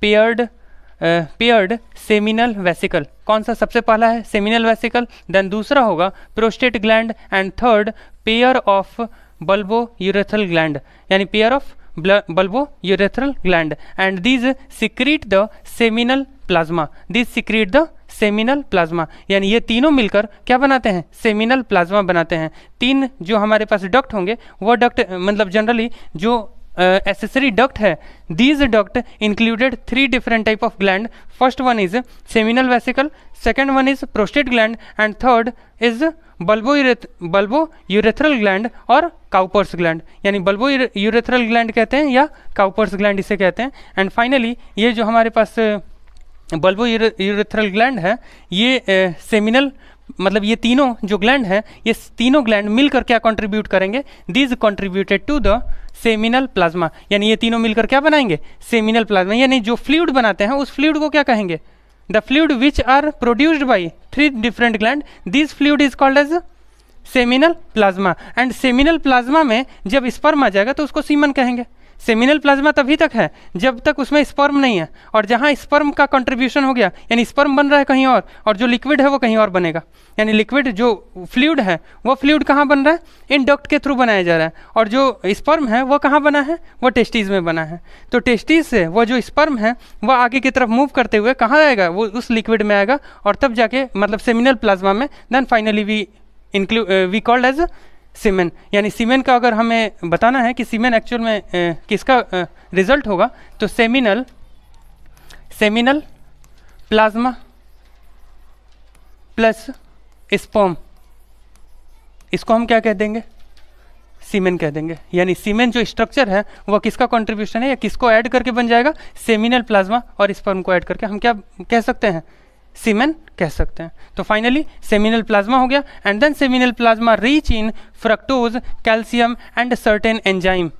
Paired seminal vesicle. कौन सा सबसे पहला है? Seminal vesicle. देन दूसरा होगा prostate gland and third pair of bulbourethral gland. यानी pair of bulbourethral gland and these secrete the seminal plasma. These secrete the seminal plasma. यानी ये तीनों मिलकर क्या बनाते हैं? सेमिनल प्लाज्मा बनाते हैं। तीन जो हमारे पास डक्ट होंगे वो डक्ट मतलब जनरली जो एसेसरी डक्ट है, these duct included 3 different type of gland. First one is seminal vesicle, second one is prostate gland and third is bulbo urethral gland और काउपर्स ग्लैंड। यानी बल्बो यूरेथ्रल ग्लैंड कहते हैं या Cowper's gland इसे कहते हैं। And finally ये जो हमारे पास बल्बो यूरेथ्रल ग्लैंड है ये सेमिनल मतलब ये तीनों जो ग्लैंड है ये तीनों ग्लैंड मिलकर क्या कंट्रीब्यूट करेंगे? These contributed to the seminal plasma. यानी ये तीनों मिलकर क्या बनाएंगे? Seminal plasma. यानी जो फ्लूइड बनाते हैं उस फ्लूइड को क्या कहेंगे? The fluid which are produced by 3 different gland, this fluid is called as seminal plasma. And seminal plasma में जब स्पर्म आ जाएगा तो उसको सीमन कहेंगे। सेमिनल प्लाज्मा तभी तक है जब तक उसमें स्पर्म नहीं है, और जहाँ स्पर्म का कंट्रीब्यूशन हो गया यानी स्पर्म बन रहा है कहीं और जो लिक्विड है वो कहीं और बनेगा। यानी लिक्विड जो फ्लूइड है वो फ्लूइड कहाँ बन रहा है? इन डक्ट के थ्रू बनाया जा रहा है। और जो स्पर्म है वो कहाँ बना है? वो टेस्टिस में बना है। तो टेस्टिस से वो जो स्पर्म है वो आगे की तरफ मूव करते हुए कहाँ आएगा? वो उस लिक्विड में आएगा और तब जाके मतलब सेमिनल प्लाज्मा में then finally we called as semen. यानी सीमेन का अगर हमें बताना है कि सीमेन एक्चुअल में किसका रिजल्ट होगा तो सेमिनल प्लाज्मा प्लस स्पर्म, इसको हम क्या कह देंगे? सीमेन कह देंगे। यानी सीमेन जो स्ट्रक्चर है वह किसका कंट्रीब्यूशन है या किसको ऐड करके बन जाएगा? सेमिनल प्लाज्मा और स्पर्म को ऐड करके हम क्या कह सकते हैं? सीमेन कह सकते हैं। तो फाइनली सेमिनल प्लाज्मा हो गया, and then seminal plasma rich in fructose, calcium and certain enzyme.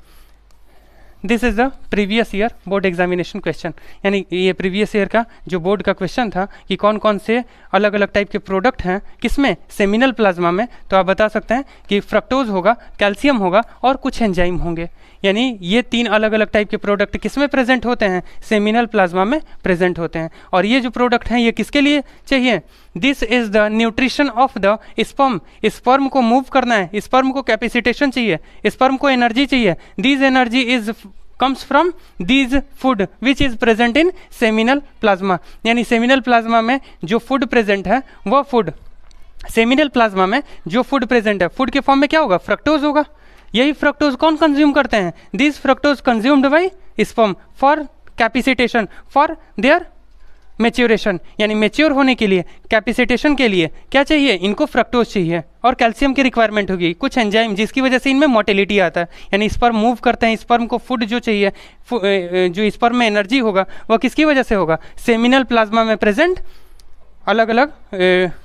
This is the previous year board examination question, यानी ये प्रीवियस ईयर का जो बोर्ड का क्वेश्चन था कि कौन कौन से अलग अलग टाइप के प्रोडक्ट हैं किसमें, सेमिनल प्लाज्मा में। तो आप बता सकते हैं कि फ्रक्टोज होगा, कैल्शियम होगा और कुछ एंजाइम होंगे। यानी ये 3 अलग अलग टाइप के प्रोडक्ट किसमें प्रेजेंट होते हैं, सेमिनल प्लाज्मा में प्रेजेंट होते हैं। और ये जो प्रोडक्ट हैं ये किसके लिए चाहिए, this is the nutrition of the sperm. Sperm को मूव करना है, स्पर्म को कैपेसिटेशन चाहिए, स्पर्म को एनर्जी चाहिए। This energy is comes from these food which is present in seminal plasma। यानी सेमिनल प्लाज्मा में जो फूड प्रेजेंट है वह फूड, सेमिनल प्लाज्मा में जो फूड प्रेजेंट है, फूड के फॉर्म में क्या होगा, फ्रक्टोज होगा। यही फ्रक्टोज कौन कंज्यूम करते हैं, this fructose consumed by sperm for capacitation, for their maturation. यानी मेच्योर होने के लिए, कैपेसिटेशन के लिए क्या चाहिए, इनको फ्रक्टोज चाहिए और कैल्शियम की रिक्वायरमेंट होगी, कुछ एंजाइम जिसकी वजह से इनमें मोटिलिटी आता है। यानी स्पर्म मूव करते हैं, स्पर्म को फूड जो चाहिए, जो स्पर्म में एनर्जी होगा वह किसकी वजह से होगा, सेमिनल प्लाज्मा में प्रेजेंट अलग अलग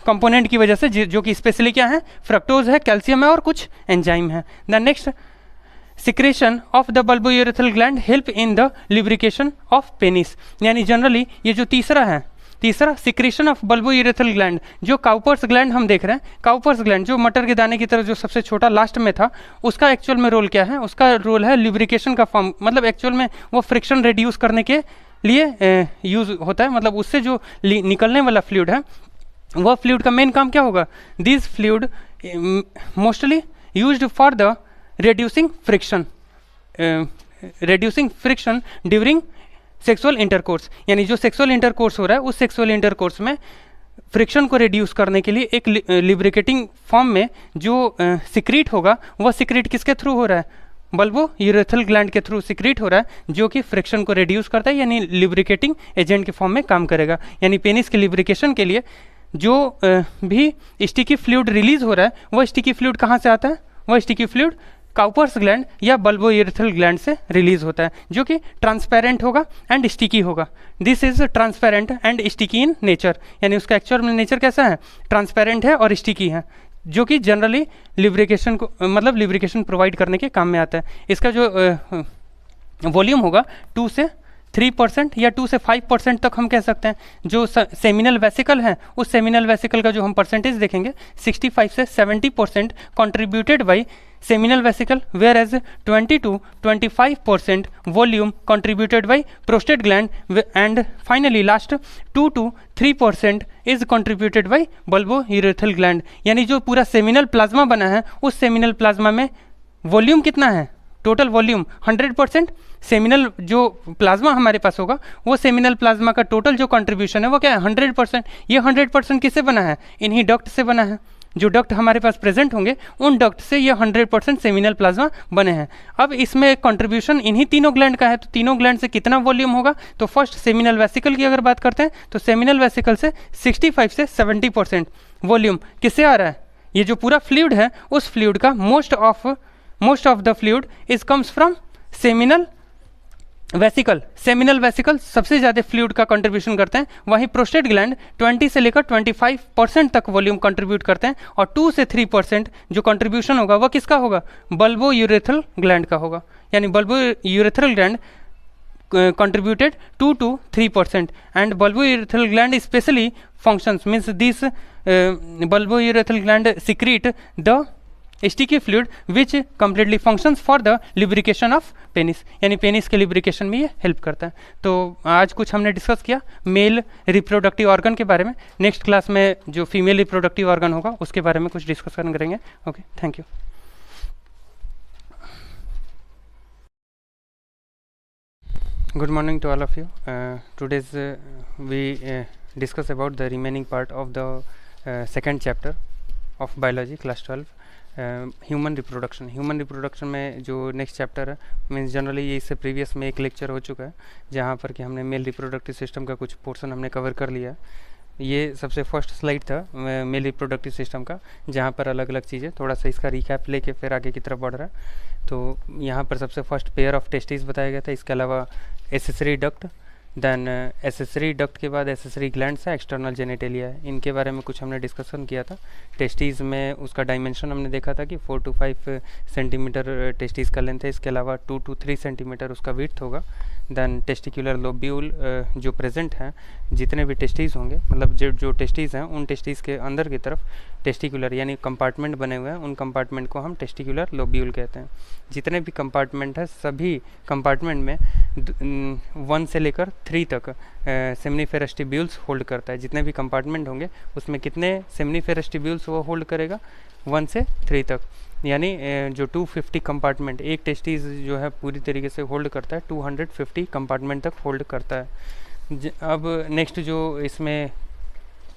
कंपोनेंट की वजह से, जो कि स्पेशली क्या है, फ्रक्टोज है, कैल्शियम है और कुछ एंजाइम है। The next, secretion of the bulbourethral gland help in the lubrication of penis. यानी जनरली ये जो तीसरा है, तीसरा सिक्रेशन ऑफ बल्बोयूरेथ्रल ग्लैंड, जो काउपर्स ग्लैंड हम देख रहे हैं, काउपर्स ग्लैंड जो मटर के दाने की तरह जो सबसे छोटा लास्ट में था, उसका एक्चुअल में रोल क्या है, उसका रोल है लिब्रिकेशन का फॉर्म, मतलब एक्चुअल में वो फ्रिक्शन रिड्यूस करने के लिए यूज होता है। मतलब उससे जो निकलने वाला फ्लूइड है वह फ्लूइड का मेन काम क्या होगा, this fluid mostly used for the reducing friction during sexual intercourse. यानी जो सेक्सुअल इंटरकोर्स हो रहा है उस सेक्सुअल इंटरकोर्स में फ्रिक्शन को रिड्यूस करने के लिए एक लिब्रिकेटिंग फॉर्म में जो सिक्रीट होगा वह सिक्रीट किसके थ्रू हो रहा है, बल्बोयूरेथ्रल ग्लैंड के थ्रू सिक्रीट हो रहा है, जो कि फ्रिक्शन को रिड्यूस करता है, यानी लिब्रिकेटिंग एजेंट के फॉर्म में काम करेगा। यानी पेनिस के लिब्रिकेशन के लिए जो भी स्टिकी फ्लूइड रिलीज हो रहा है वह स्टिकी फ्लूइड कहाँ से आता है, वह स्टिकी फ्लूइड काउपर्स ग्लैंड या बल्बोयूरेथ्रल ग्लैंड से रिलीज होता है, जो कि ट्रांसपेरेंट होगा एंड स्टिकी होगा। This is transparent and sticky in nature. यानी उसका एक्चुअल नेचर कैसा है, ट्रांसपेरेंट है और स्टिकी है, जो कि जनरली लिब्रिकेशन को मतलब लिब्रिकेशन प्रोवाइड करने के काम में आता है। इसका जो वॉल्यूम होगा 2 से 3% या 2 से 5% तक हम कह सकते हैं। जो सेमिनल वेसिकल है उस सेमिनल वेसिकल का जो हम परसेंटेज देखेंगे 65 से 70% contributed by seminal vesicle, whereas 20 to 25% volume contributed by prostate gland, and finally last 2 to 3% is contributed by bulbourethral gland। यानी जो पूरा सेमिनल प्लाज्मा बना है उस सेमिनल प्लाज्मा में वॉल्यूम कितना है, टोटल वॉल्यूम 100%। सेमिनल जो प्लाज्मा हमारे पास होगा वो सेमिनल प्लाज्मा का टोटल जो कंट्रीब्यूशन है वो क्या है, 100%। ये 100% किससे बना है, इन्हीं डक्ट से बना है। जो डक्ट हमारे पास प्रेजेंट होंगे उन डक्ट से ये 100% सेमिनल प्लाज्मा बने हैं। अब इसमें कंट्रीब्यूशन इन्हीं तीनों ग्लैंड का है, तो तीनों ग्लैंड से कितना वॉल्यूम होगा, तो फर्स्ट सेमिनल वेसिकल की अगर बात करते हैं तो सेमिनल वेसिकल से 65 से 70% वॉल्यूम किससे आ रहा है, ये जो पूरा फ्लूइड है उस फ्लूइड का most of the fluid is comes from seminal vesicle. Seminal vesicle सबसे ज़्यादा फ्लूइड का कंट्रीब्यूशन करते हैं, वहीं प्रोस्टेट ग्लैंड 20 से लेकर 25% तक वॉल्यूम कंट्रीब्यूट करते हैं, और 2 से 3% जो कंट्रीब्यूशन होगा वह किसका होगा, बल्बोयूरेथ्रल ग्लैंड का होगा। यानी bulbourethral gland contributed 2 to 3%, and bulbourethral gland especially functions, means this bulbourethral gland secrete the sticky fluid which completely functions for the lubrication of penis। यानी पेनिस के लिब्रिकेशन में ये हेल्प करता है। तो आज कुछ हमने डिस्कस किया मेल रिप्रोडक्टिव ऑर्गन के बारे में। नेक्स्ट क्लास में जो फीमेल रिप्रोडक्टिव ऑर्गन होगा उसके बारे में कुछ डिस्कशन करेंगे। Okay, thank you. Good morning to all of you. Today's we discuss about the remaining part of the second chapter of biology, class 12, human reproduction. Human reproduction में जो next chapter है, means generally ये इससे previous में एक lecture हो चुका है जहाँ पर कि हमने मेल रिप्रोडक्टिव सिस्टम का कुछ पोर्शन हमने कवर कर लिया। ये सबसे फर्स्ट स्लाइड था मेल रिप्रोडक्टिव सिस्टम का, जहाँ पर अलग अलग चीज़ें, थोड़ा सा इसका रिकैप लेके फिर आगे की तरफ बढ़ रहा है। तो यहाँ पर सबसे फर्स्ट पेयर ऑफ टेस्टिस बताया गया था, इसके अलावा accessory duct, then accessory duct के बाद एसेसरी ग्लैंड्स है, एक्सटर्नल जेनिटेलिया है। इनके बारे में कुछ हमने डिस्कशन किया था। टेस्टीज़ में उसका डायमेंशन हमने देखा था कि 4 to 5 सेंटीमीटर टेस्टीज़ का लेंथ है, इसके अलावा 2 to 3 सेंटीमीटर उसका विड्थ होगा। देन टेस्टिकुलर लोब्यूल जो प्रेजेंट हैं, जितने भी टेस्टीज़ होंगे, मतलब जो टेस्टीज़ हैं उन टेस्टीज़ के अंदर की तरफ टेस्टिकुलर यानी कंपार्टमेंट बने हुए हैं, उन कंपार्टमेंट को हम टेस्टिकुलर लोब्यूल कहते हैं। जितने भी कंपार्टमेंट हैं सभी कंपार्टमेंट में 1 से लेकर 3 तक सेमनीफेरस ट्यूब्यूल्स होल्ड करता है। जितने भी कंपार्टमेंट होंगे उसमें कितने सेमनीफेरस ट्यूब्यूल्स वो होल्ड करेगा, 1 से 3 तक। यानी जो 250 कंपार्टमेंट, एक टेस्टीज जो है पूरी तरीके से होल्ड करता है, 250 कंपार्टमेंट तक होल्ड करता है। अब नेक्स्ट जो इसमें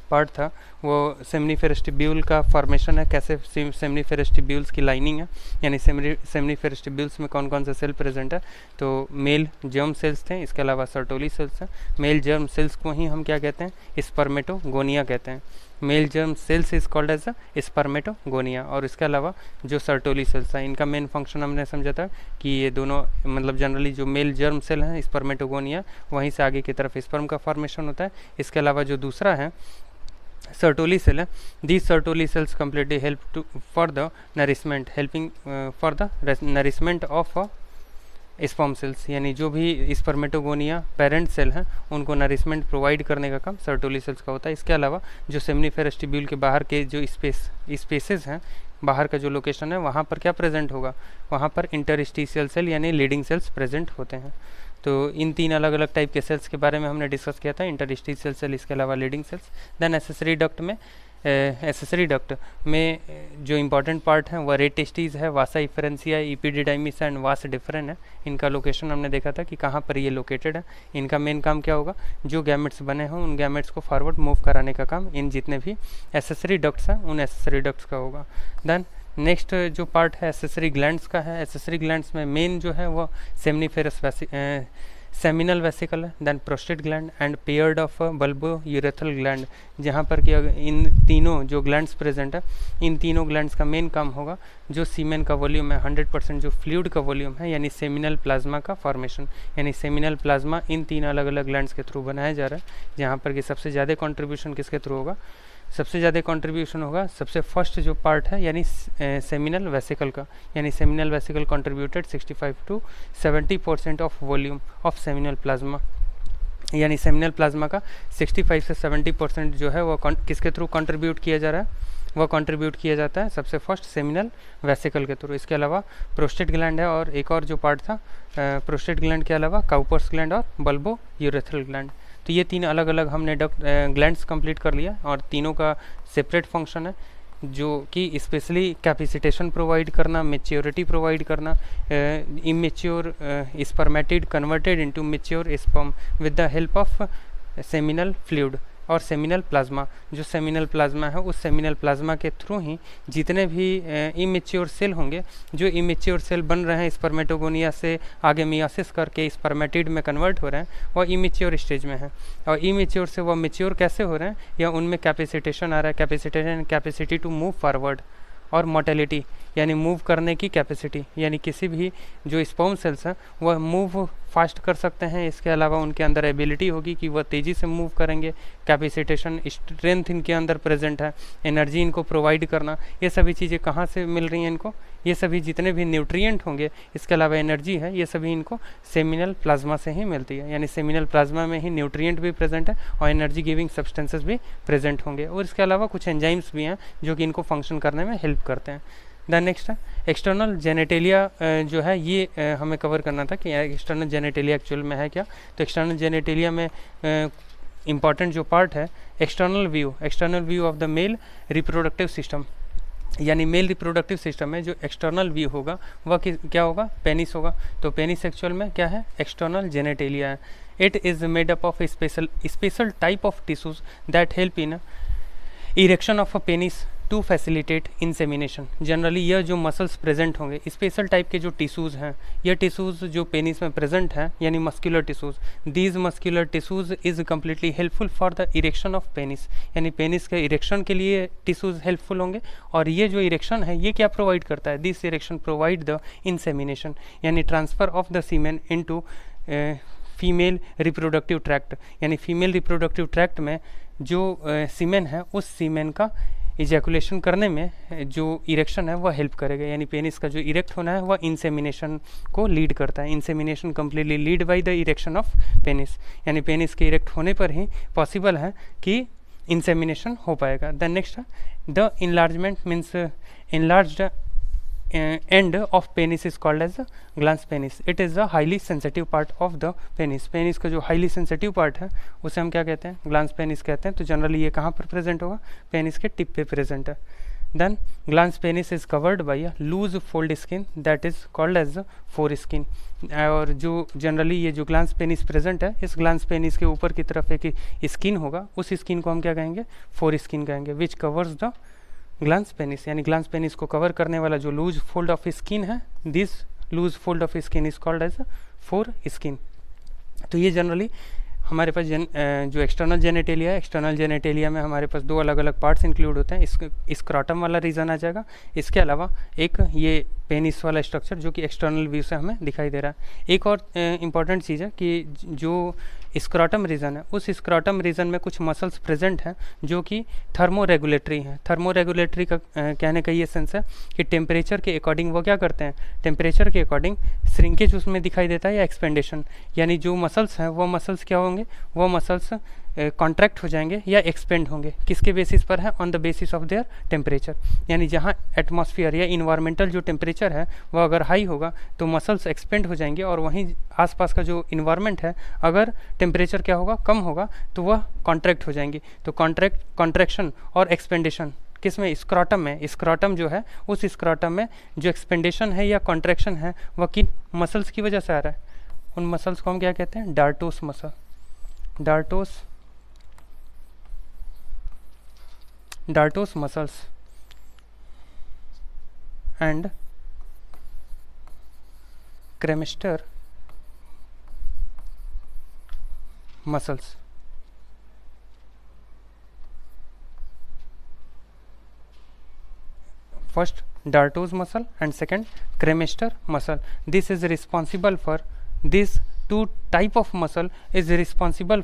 पार्ट था वो सेमनीफेरस ट्यूब्यूल का फॉर्मेशन है, कैसे सेमनीफेरस ट्यूब्यूल्स की लाइनिंग है, यानी सेमनीफेरस ट्यूब्यूल्स में कौन कौन से सेल प्रेजेंट है। तो मेल जर्म सेल्स थे, इसके अलावा सर्टोली सेल्स हैं। मेल जर्म सेल्स को ही हम क्या कहते हैं, स्पर्मेटोगोनिया कहते हैं। Male germ cells is called as spermatogonia. और इसके अलावा जो सर्टोली सेल्स हैं, इनका मेन फंक्शन हमने समझा था कि ये दोनों, मतलब जनरली जो मेल जर्म सेल हैं स्पर्मेटोगोनिया, वहीं से आगे की तरफ स्पर्म का फॉर्मेशन होता है। इसके अलावा जो दूसरा है सर्टोली सेल है, these Sertoli cells completely help to for the nourishment, helping for the nourishment of sperm cells, यानी जो भी स्पर्मेटोगोनिया पेरेंट सेल हैं उनको नरिशमेंट प्रोवाइड करने का काम सर्टोली सेल्स का होता है। इसके अलावा जो सेमनीफेरस ट्यूब्यूल के बाहर के जो स्पेसेस हैं, बाहर का जो लोकेशन है, वहाँ पर क्या प्रेजेंट होगा, वहाँ पर इंटरस्टिशियल सेल यानी लीडिंग सेल्स प्रेजेंट होते हैं। तो इन 3 अलग अलग टाइप के सेल्स के बारे में हमने डिस्कस किया था, इंटरस्टिशियल सेल, इसके अलावा Leydig cells. Then accessory duct में जो इम्पॉर्टेंट पार्ट है वह रेड टेस्टीज है, vasa efferentia, epididymis and vas deferens है। इनका लोकेशन हमने देखा था कि कहाँ पर ये लोकेटेड है। इनका मेन काम क्या होगा, जो गैमेट्स बने हों उन गैमेट्स को फॉरवर्ड मूव कराने का काम इन जितने भी एसेसरी डक्ट्स हैं उन एसेसरी डक्ट्स का होगा। देन नेक्स्ट जो पार्ट है एसेसरी ग्लैंड्स का है। एसेसरी ग्लैंड्स में मेन जो है वो सेमनीफेरस सेमिनल वेसिकल है, then prostate gland and paired of bulbourethral gland, जहाँ पर कि इन तीनों जो ग्लैंड्स प्रेजेंट है, इन तीनों ग्लैंड्स का मेन काम होगा जो सीमेन का वॉल्यूम है 100% जो फ्लूइड का वॉल्यूम है, यानी सेमिनल प्लाज्मा का फॉर्मेशन, यानी सेमिनल प्लाज्मा इन 3 अलग अलग ग्लैंड्स के थ्रू बनाया जा रहा है। जहाँ पर कि सबसे ज़्यादा कंट्रीब्यूशन किसके थ्रू होगा, सबसे ज़्यादा कंट्रीब्यूशन होगा सबसे फर्स्ट जो पार्ट है यानी सेमिनल वेसिकल का, यानी seminal vesicle contributed 65 to 70% of volume of seminal plasma, यानी सेमिनल प्लाज्मा का 65 से 70% जो है वो किसके थ्रू कंट्रीब्यूट किया जा रहा है, वह कंट्रीब्यूट किया जाता है सबसे फर्स्ट सेमिनल वेसिकल के थ्रू। इसके अलावा प्रोस्टेट ग्लैंड है और एक और जो पार्ट था प्रोस्टेट ग्लैंड के अलावा काउपर्स ग्लैंड और बल्बो यूरेथ्रल ग्लैंड। तो ये 3 अलग अलग हमने ग्लैंड्स कंप्लीट कर लिया और तीनों का सेपरेट फंक्शन है जो कि स्पेशली कैपेसिटेशन प्रोवाइड करना, मेच्योरिटी प्रोवाइड करना, immature spermatid converted into mature sperm with the help of seminal fluid और सेमिनल प्लाज्मा। जो सेमिनल प्लाज्मा है उस सेमिनल प्लाज्मा के थ्रू ही जितने भी इमेच्योर सेल होंगे, जो इमेच्योर सेल बन रहे हैं स्पर्मेटोगोनिया से आगे मियोसिस करके स्पर्मेटिड में कन्वर्ट हो रहे हैं, वह इमेच्योर स्टेज में है। और इमेच्योर से वह मेच्योर कैसे हो रहे हैं, या उनमें कैपेसिटेशन आ रहा है, capacitation capacity to move forward, और मोटेलिटी यानी मूव करने की कैपेसिटी, यानी किसी भी जो स्पर्म सेल्स हैं वह मूव फास्ट कर सकते हैं। इसके अलावा उनके अंदर एबिलिटी होगी कि वह तेज़ी से मूव करेंगे, कैपेसिटेशन स्ट्रेंथ इनके अंदर प्रेजेंट है, एनर्जी इनको प्रोवाइड करना, ये सभी चीज़ें कहाँ से मिल रही हैं इनको, ये सभी जितने भी न्यूट्रिएंट होंगे इसके अलावा एनर्जी है, ये सभी इनको सेमिनल प्लाज्मा से ही मिलती है। यानी सेमिनल प्लाज्मा में ही न्यूट्रिएंट भी प्रेजेंट है और एनर्जी गिविंग सब्सटेंसेस भी प्रेजेंट होंगे, और इसके अलावा कुछ एंजाइम्स भी हैं जो कि इनको फंक्शन करने में हेल्प करते हैं। दैन नेक्स्ट है एक्सटर्नल जेनेटेलिया, जो है ये हमें कवर करना था कि एक्सटर्नल जेनेटेलिया एक्चुअल में है क्या। तो एक्सटर्नल जेनेटेलिया में इम्पॉर्टेंट जो पार्ट है external view of the male reproductive system, यानी मेल रिप्रोडक्टिव सिस्टम में जो एक्सटर्नल व्यू होगा वह क्या होगा, पेनिस होगा। तो पेनिस एक्चुअल में क्या है, एक्सटर्नल जेनेटेलिया है। It is made up of special type of tissues that help in erection of a penis to facilitate insemination. Generally यह जो मसल्स प्रेजेंट होंगे, स्पेशल टाइप के जो टिश्यूज़ हैं, यह टिश्यूज़ जो पेनिस में प्रेजेंट हैं यानी muscular tissues, these muscular tissues is completely helpful for the erection of penis, यानी पेनिस के इरेक्शन के लिए टिश्यूज़ हेल्पफुल होंगे। और ये जो इरेक्शन है ये क्या प्रोवाइड करता है, this erection provide the insemination, यानी transfer of the semen into female reproductive tract, यानी फीमेल रिप्रोडक्टिव ट्रैक्ट में जो सीमेन है उस सीमेन का इजैकुलेशन करने में जो इरेक्शन है वह हेल्प करेगा, यानी पेनिस का जो इरेक्ट होना है वह इंसेमिनेशन को लीड करता है। Insemination completely lead by the erection of penis, यानी पेनिस के इरेक्ट होने पर ही पॉसिबल है कि इंसेमिनेशन हो पाएगा। Then next the enlargement means enlarged end of penis is called as the glans penis. It is the highly sensitive part of the penis. penis का जो highly sensitive part है उसे हम क्या कहते हैं, glans penis कहते हैं। तो जनरली ये कहाँ पर प्रेजेंट होगा, पेनिस के टिप पे प्रेजेंट है। Then glans penis is covered by a loose fold skin that is called as the foreskin. और जो जनरली ये जो glans penis प्रेजेंट है, इस glans penis के ऊपर की तरफ एक स्किन होगा, उस स्किन को हम क्या कहेंगे, foreskin कहेंगे, which covers the glans penis, यानी ग्लांस पेनिस को कवर करने वाला जो लूज फोल्ड ऑफ स्किन है, this loose fold of skin is called as foreskin. तो ये जनरली हमारे पास जो एक्सटर्नल जेनेटेलिया है, एक्सटर्नल जेनेटेलिया में हमारे पास दो अलग अलग पार्ट्स इंक्लूड होते हैं। स्क्रॉटम वाला रीजन आ जाएगा, इसके अलावा एक ये पेनिस वाला स्ट्रक्चर जो कि एक्सटर्नल व्यू से हमें दिखाई दे रहा है। एक और इम्पॉर्टेंट चीज़ है कि जो स्क्रॉटम रीजन है, उस स्क्रॉटम रीजन में कुछ मसल्स प्रेजेंट हैं जो कि थर्मो रेगुलेटरी हैं। थर्मो रेगुलेटरी का कहने का ये सेंस है कि टेम्परेचर के अकॉर्डिंग वो क्या करते हैं, टेम्परेचर के अकॉर्डिंग श्रिंकेज उसमें दिखाई देता है या एक्सपेंडेशन, यानी जो मसल्स हैं वो मसल्स क्या होंगे, वो मसल्स कॉन्ट्रैक्ट हो जाएंगे या एक्सपेंड होंगे। किसके बेसिस पर है, on the basis of their temperature, यानी जहाँ एटमॉस्फेयर या इन्वायरमेंटल जो टेम्परेचर है वह अगर हाई होगा तो मसल्स एक्सपेंड हो जाएंगे, और वहीं आसपास का जो इन्वायरमेंट है अगर टेम्परेचर क्या होगा, कम होगा, तो वह कॉन्ट्रैक्ट हो जाएंगी। तो कॉन्ट्रैक्शन और एक्सपेंडेशन किस में, स्क्रॉटम में। स्क्रॉटम जो है, उस स्क्रॉटम में जो एक्सपेंडेशन है या कॉन्ट्रैक्शन है वह किन मसल्स की वजह से आ रहा है, उन मसल्स को हम क्या कहते हैं, dartos muscle. Dartos muscles and cremaster muscles. First Dartos muscle and second cremaster muscle. This is responsible for, this two type of muscle is responsible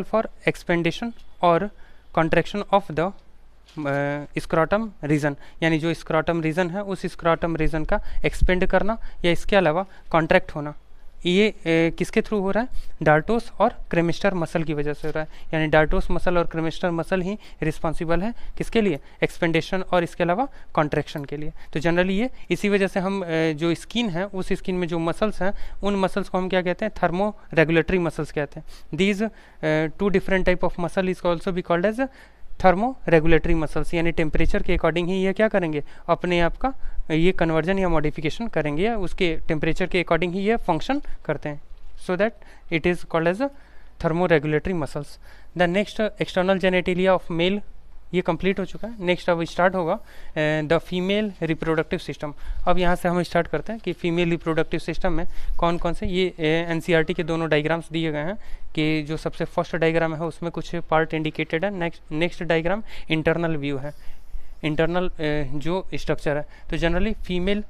for expansion or contraction of the scrotum region, यानी जो scrotum region है उस scrotum reason का expand करना या इसके अलावा contract होना, ये किसके थ्रू हो रहा है, डार्टोस और क्रेमिस्टर मसल की वजह से हो रहा है। यानी डार्टोस मसल और क्रेमिस्टर मसल ही रिस्पॉन्सिबल है किसके लिए, एक्सपेंडेशन और इसके अलावा कॉन्ट्रैक्शन के लिए। तो जनरली ये इसी वजह से हम जो स्किन है उस स्किन में जो मसल्स हैं उन मसल्स को हम क्या कहते हैं, थर्मो रेगुलेटरी मसल्स कहते हैं। These two different type of muscle is also be called as thermo regulatory muscles, यानी टेम्परेचर के अकॉर्डिंग ही ये क्या करेंगे, अपने आप का ये कन्वर्जन या मॉडिफिकेशन करेंगे या उसके टेम्परेचर के अकॉर्डिंग ही ये फंक्शन करते हैं। So that it is called as thermo regulatory muscles. The next external genitalia of male ये कंप्लीट हो चुका है। नेक्स्ट अब स्टार्ट होगा द फीमेल रिप्रोडक्टिव सिस्टम। अब यहाँ से हम स्टार्ट करते हैं कि फीमेल रिप्रोडक्टिव सिस्टम में कौन कौन से, ये एनसीईआरटी के दोनों डायग्राम्स दिए गए हैं कि जो सबसे फर्स्ट डायग्राम है उसमें कुछ पार्ट इंडिकेटेड है, नेक्स्ट डायग्राम इंटरनल व्यू है, इंटरनल जो स्ट्रक्चर है। तो जनरली फीमेल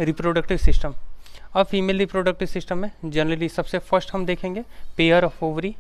रिप्रोडक्टिव सिस्टम, अब फीमेल रिप्रोडक्टिव सिस्टम में जनरली सबसे फर्स्ट हम देखेंगे pair of ovary,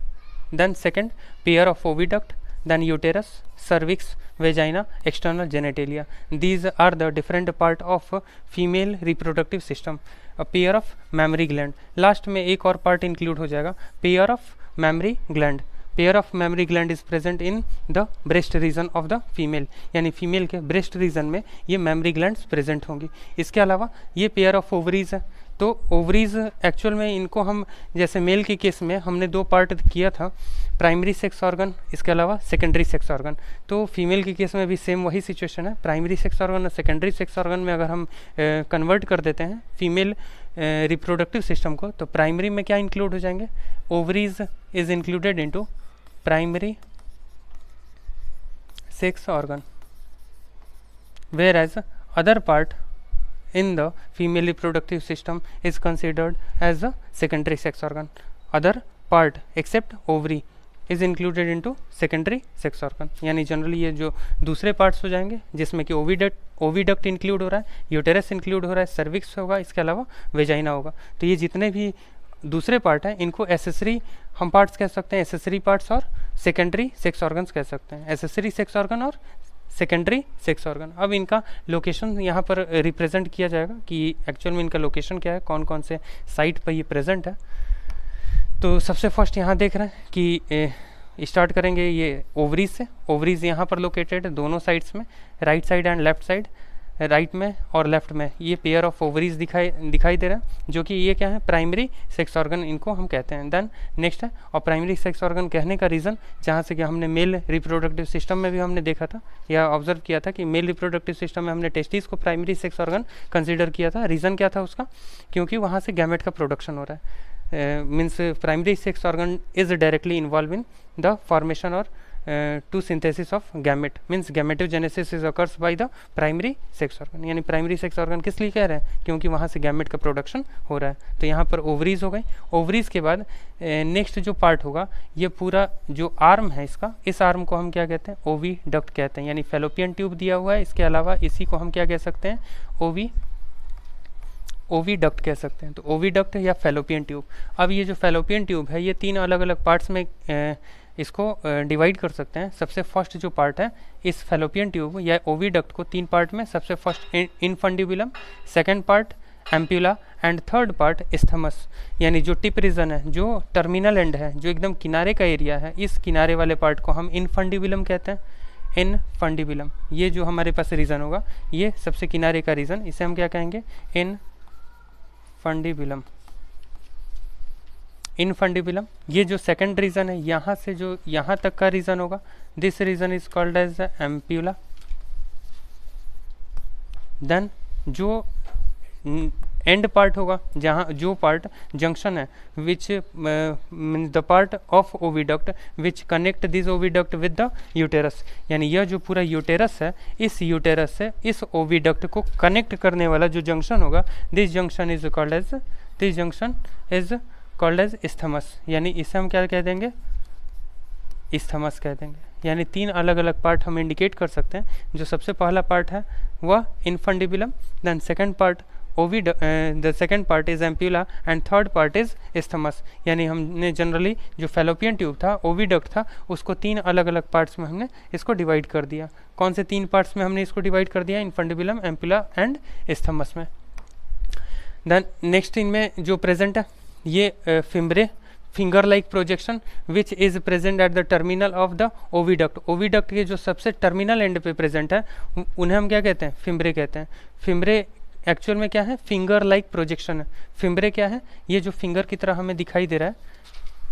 then second pair of oviduct, then uterus, cervix, vagina, external genitalia. These are the different part of female reproductive system. A pair of mammary gland, last में एक और part include हो जाएगा, pair of mammary gland. Pair of mammary gland is present in the breast region of the female, यानी female के breast region में ये mammary glands present होंगी। इसके अलावा ये पेयर ऑफ ओवरीज है, तो ओवरीज एक्चुअल में इनको हम जैसे मेल के केस में हमने दो पार्ट किया था, प्राइमरी सेक्स ऑर्गन इसके अलावा सेकेंडरी सेक्स ऑर्गन। तो फीमेल के केस में भी सेम वही सिचुएशन है, प्राइमरी सेक्स ऑर्गन और सेकेंडरी सेक्स ऑर्गन में अगर हम कन्वर्ट कर देते हैं फीमेल रिप्रोडक्टिव सिस्टम को, तो प्राइमरी में क्या इंक्लूड हो जाएंगे, ovaries is included into primary sex organ, whereas other part in the female reproductive system is considered as a secondary sex organ. Other part except ovary is included into secondary sex organ. यानी generally ये जो दूसरे parts हो जाएंगे जिसमें कि oviduct include हो रहा है, यूटेरस इंक्लूड हो रहा है, सर्विक्स होगा, इसके अलावा वेजाइना होगा। तो ये जितने भी दूसरे पार्ट हैं इनको एसेसरी हम पार्ट्स कह सकते हैं, एसेसरी पार्ट्स और सेकेंडरी सेक्स ऑर्गन्स कह सकते हैं, एसेसरी सेक्स ऑर्गन और सेकेंडरी सेक्स ऑर्गन। अब इनका लोकेशन यहाँ पर रिप्रेजेंट किया जाएगा कि एक्चुअल में इनका लोकेशन क्या है, कौन कौन से साइट पर ये प्रेजेंट है। तो सबसे फर्स्ट यहाँ देख रहे हैं कि स्टार्ट करेंगे ये ओवरीज से। ओवरीज यहाँ पर लोकेटेड है दोनों साइड्स में, right side and left side, right में और लेफ्ट में ये पेयर ऑफ ओवरीज दिखाई दे रहा है, जो कि ये क्या है, प्राइमरी सेक्स ऑर्गन इनको हम कहते हैं। देन नेक्स्ट है, और प्राइमरी सेक्स ऑर्गन कहने का रीज़न, जहाँ से कि हमने मेल रिप्रोडक्टिव सिस्टम में भी हमने देखा था या ऑब्जर्व किया था कि मेल रिप्रोडक्टिव सिस्टम में हमने टेस्टिस को प्राइमरी सेक्स ऑर्गन कंसिडर किया था। रीज़न क्या था उसका, क्योंकि वहाँ से गैमेट का प्रोडक्शन हो रहा है। Means primary sex organ is directly involve in the formation और to synthesis of gamete, means gametogenesis is occurs by the primary sex organ। यानी प्राइमरी सेक्स ऑर्गन किस लिए कह रहे हैं, क्योंकि वहाँ से गैमेट का प्रोडक्शन हो रहा है। तो यहाँ पर ओवरीज हो गई। ओवरीज के बाद नेक्स्ट जो पार्ट होगा, ये पूरा जो आर्म है इसका, इस आर्म को हम क्या कहते हैं, ओविडक्ट कहते हैं। यानी फेलोपियन ट्यूब दिया हुआ है, इसके अलावा इसी को हम क्या कह सकते हैं, ओविडक्ट कह सकते हैं। तो ओविडक्ट या फेलोपियन ट्यूब। अब ये जो फेलोपियन ट्यूब है ये 3 अलग अलग पार्ट्स में इसको डिवाइड कर सकते हैं। सबसे फर्स्ट जो पार्ट है इस फेलोपियन ट्यूब या ओविडक्ट को 3 पार्ट में, सबसे first infundibulum, second part ampulla and third part isthmus. यानी जो टिप रीजन है, जो टर्मिनल एंड है, जो एकदम किनारे का एरिया है, इस किनारे वाले पार्ट को हम इनफंडिबुलम कहते हैं। इनफंडिबुलम, ये जो हमारे पास रीजन होगा, ये सबसे किनारे का रीजन, इसे हम क्या कहेंगे, इनफंडिबुलम। इनफंडिबुलम, ये जो सेकंड रीजन है, यहाँ से जो यहाँ तक का रीजन होगा, this region is called as ampulla. Then जो एंड पार्ट होगा, जहाँ जो पार्ट जंक्शन है, which means the part of oviduct which connect this oviduct with the uterus. यानी यह जो पूरा यूटेरस है, इस यूटेरस से इस ओविडक्ट को कनेक्ट करने वाला जो जंक्शन होगा, this junction is called as isthmus. यानी इसे हम क्या कह देंगे, इस्थमस कह देंगे। यानी 3 अलग अलग पार्ट हम इंडिकेट कर सकते हैं। जो सबसे पहला पार्ट है वह infundibulum, then second part the second part is ampulla and third part is isthmus. यानी हमने जनरली जो फेलोपियन ट्यूब था, ओविडक्ट था, उसको 3 अलग अलग पार्ट्स में हमने इसको डिवाइड कर दिया। कौन से 3 पार्ट्स में हमने इसको डिवाइड कर दिया, इनफंडिबुलम, एम्प्यूला एंड इस्थमस में। देन नेक्स्ट इनमें जो प्रेजेंट है, ये finger like projection which is present at the terminal of the oviduct. Oviduct के जो सबसे टर्मिनल एंड पे प्रेजेंट है, उन्हें हम क्या कहते हैं, फिम्ब्रे कहते हैं। फिम्ब्रे एक्चुअल में क्या है, फिंगर लाइक प्रोजेक्शन है। फिम्ब्रे क्या है, ये जो फिंगर की तरह हमें दिखाई दे रहा है,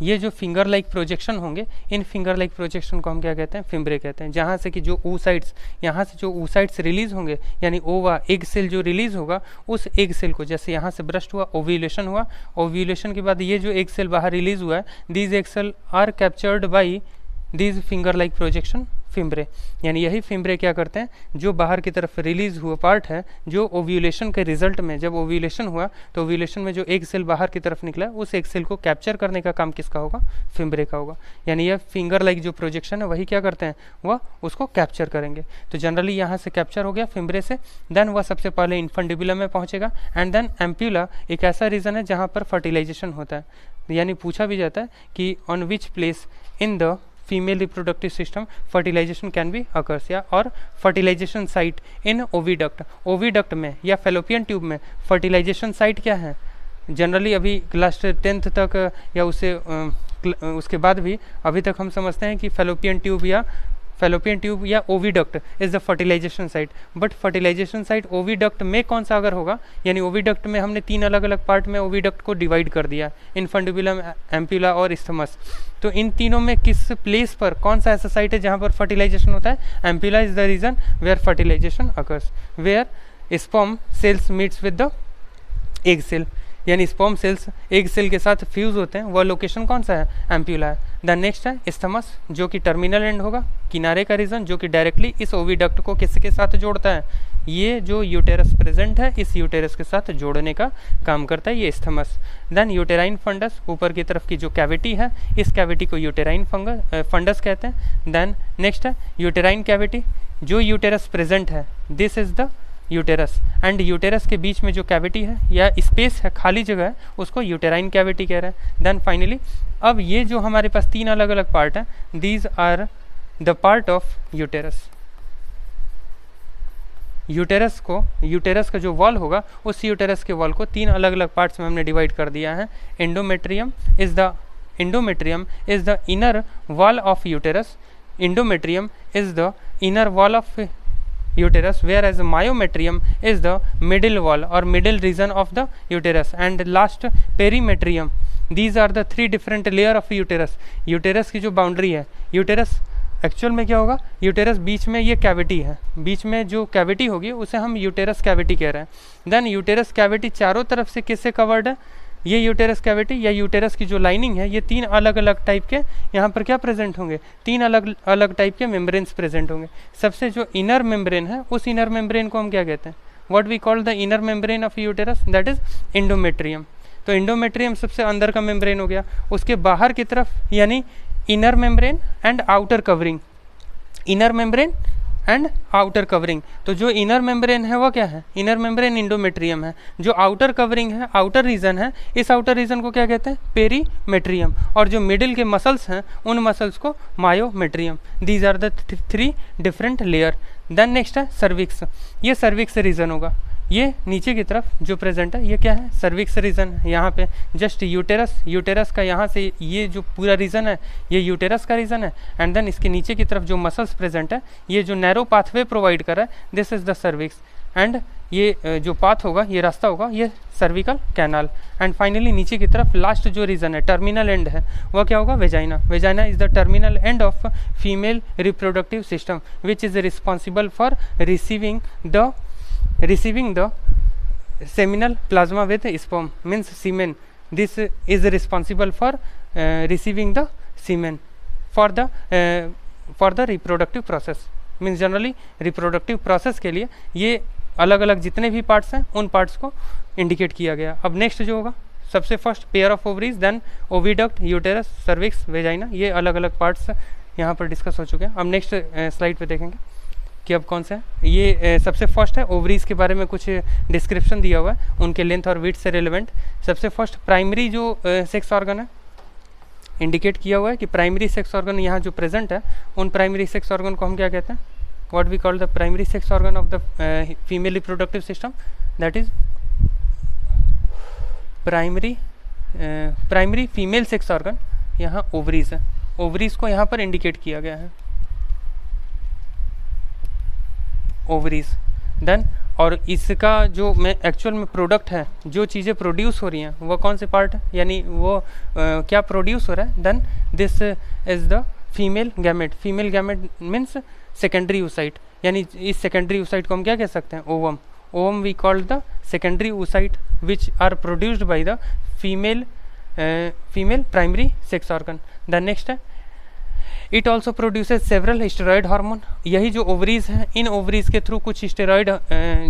ये जो फिंगर लाइक प्रोजेक्शन होंगे, इन फिंगर लाइक प्रोजेक्शन को हम क्या कहते हैं, फिम्ब्रे कहते हैं। जहाँ से कि जो oocytes, यहाँ से जो oocytes रिलीज होंगे, यानी ओवा एग सेल जो रिलीज होगा, उस एग सेल को, जैसे यहाँ से ब्रस्ट हुआ, ओव्यूलेशन हुआ, ओव्यूलेशन के बाद ये जो एग सेल बाहर रिलीज हुआ है, these egg cell are captured by these finger like projection fimbriae. यानी यही फिम्ब्रे क्या करते हैं, जो बाहर की तरफ रिलीज हुआ पार्ट है, जो ओव्यूलेशन के रिजल्ट में, जब ओव्यूलेशन हुआ तो ओव्यूलेशन में जो एग सेल बाहर की तरफ निकला, उस एग सेल को कैप्चर करने का काम किसका होगा, फिम्ब्रे का होगा। यानी यह फिंगर लाइक जो प्रोजेक्शन है, वही क्या करते हैं, वह उसको कैप्चर करेंगे। तो जनरली यहाँ से कैप्चर हो गया फिम्ब्रे से, देन वह सबसे पहले इनफंडिबुलम में पहुँचेगा, एंड देन एम्प्यूला एक ऐसा रीजन है जहाँ पर फर्टिलाइजेशन होता है। यानी पूछा भी जाता है कि on which place in the female reproductive system fertilisation can be occurs, या और fertilisation site in oviduct. Oviduct में या फेलोपियन ट्यूब में फर्टिलाइजेशन साइट क्या है, जनरली अभी क्लास 10th तक या उसके बाद भी अभी तक हम समझते हैं कि फेलोपियन ट्यूब या oviduct is the fertilisation site. But fertilisation site oviduct में कौन सा अगर होगा, यानी ओविडक्ट में हमने 3 अलग अलग पार्ट में ओविडक्ट को डिवाइड कर दिया, इनफंडिबुलम, एम्प्यूला और इस्थमस। तो इन तीनों में किस प्लेस पर कौन सा ऐसा साइट है जहाँ पर फर्टिलाइजेशन होता है, ampulla is the region where fertilisation occurs, where sperm cells meets with the egg cell. यानी स्पर्म सेल्स एग सेल के साथ फ्यूज होते हैं, वह लोकेशन कौन सा है, एम्प्यूला है। द नेक्स्ट है इस्थमस, जो कि टर्मिनल एंड होगा, किनारे का रीजन, जो कि डायरेक्टली इस ओविडक्ट को किसके साथ जोड़ता है, ये जो यूटेरस प्रेजेंट है इस यूटेरस के साथ जोड़ने का काम करता है ये स्थमस। देन यूटेराइन फंडस, ऊपर की तरफ की जो कैविटी है इस कैविटी को यूटेराइन फंडस कहते हैं। देन नेक्स्ट है यूटेराइन कैविटी, जो यूटेरस प्रेजेंट है this is the uterus, and uterus के बीच में जो कैविटी है या स्पेस है, खाली जगह है, उसको यूटेराइन कैविटी कह रहे हैं। देन फाइनली अब ये जो हमारे पास 3 अलग अलग पार्ट हैं, these are the part of uterus. Uterus का जो वॉल होगा उस यूटेरस के वॉल को 3 अलग अलग पार्ट्स में हमने डिवाइड कर दिया है। Endometrium is the inner wall of uterus, endometrium is the inner wall of uterus, whereas myometrium is the middle wall or middle region of the uterus, and last perimetrium. These are the 3 different layer of uterus. Uterus की जो boundary है, uterus actual में क्या होगा, uterus बीच में ये cavity है, बीच में जो कैविटी होगी उसे हम यूटेरस कैविटी कह रहे हैं। देन यूटेरस कैविटी चारों तरफ से किससे कवर्ड है, ये यूटेरस कैविटी या यूटेरस की जो लाइनिंग है ये 3 अलग अलग टाइप के यहाँ पर क्या प्रेजेंट होंगे, 3 अलग अलग टाइप के मेम्ब्रेन्स प्रेजेंट होंगे। सबसे जो इनर मेम्ब्रेन है उस इनर मेम्ब्रेन को हम क्या कहते हैं, what we call the inner membrane of uterus, that is endometrium. तो एंडोमेट्रियम सबसे अंदर का मेम्ब्रेन हो गया। उसके बाहर की तरफ यानी inner membrane and outer covering, inner membrane and outer covering. तो जो इनर मेम्ब्रेन है वो क्या है, इनर मेम्ब्रेन इंडोमेट्रियम है। जो आउटर कवरिंग है, आउटर रीजन है, इस आउटर रीजन को क्या कहते हैं, पेरीमेट्रियम। और जो मिडिल के मसल्स हैं उन मसल्स को myometrium. These are the 3 different layer. Then next है सर्विक्स, ये सर्विक्स रीजन होगा। ये नीचे की तरफ जो प्रेजेंट है ये क्या है, सर्विक्स रीजन। यहाँ पे जस्ट यूटेरस का यहाँ से ये जो पूरा रीजन है ये यूटेरस का रीजन है। एंड देन इसके नीचे की तरफ जो मसल्स प्रेजेंट है, ये जो नैरो पाथवे प्रोवाइड कर रहा है, this is the cervix. And ये जो पाथ होगा, ये रास्ता होगा, ये सर्विकल कैनाल। एंड फाइनली नीचे की तरफ लास्ट जो रीजन है, टर्मिनल एंड है, वह क्या होगा, vagina. Vagina is the terminal end of female reproductive system which is responsible for receiving the seminal plasma with sperm, means semen. This is responsible for receiving the semen for the reproductive process, means generally reproductive process के लिए ये अलग अलग जितने भी parts हैं उन parts को इंडिकेट किया गया। अब नेक्स्ट जो होगा, सबसे first pair of ovaries, then oviduct, uterus, cervix, vagina, ये अलग अलग पार्ट्स यहाँ पर डिस्कस हो चुके हैं। अब नेक्स्ट स्लाइड पे देखेंगे कि अब कौन सा है। ये सबसे फर्स्ट है, ओवरीज के बारे में कुछ डिस्क्रिप्शन दिया हुआ है, उनके लेंथ और विड्थ से रिलेवेंट। सबसे फर्स्ट प्राइमरी जो सेक्स ऑर्गन है इंडिकेट किया हुआ है कि प्राइमरी सेक्स ऑर्गन यहाँ जो प्रेजेंट है उन प्राइमरी सेक्स ऑर्गन को हम क्या कहते हैं, what we call the primary sex organ of the female reproductive system, that is primary female sex organ, यहाँ ओवरीज है। ओवरीज को यहाँ पर इंडिकेट किया गया है, ओवरीज। देन और इसका जो में एक्चुअल में प्रोडक्ट है, जो चीज़ें प्रोड्यूस हो रही हैं वो कौन से पार्ट है, यानी वो क्या प्रोड्यूस हो रहा है, then this is the female gamete. Female gamete means secondary oocyte, यानी इस सेकेंडरी oocyte को हम क्या कह सकते हैं, ovum. Ovum we called the secondary oocyte which are produced by the female primary sex organ. Then next है, it also produces several steroid hormone. यही जो ओवरीज हैं, इन ओवरीज के थ्रू कुछ स्टेरॉयड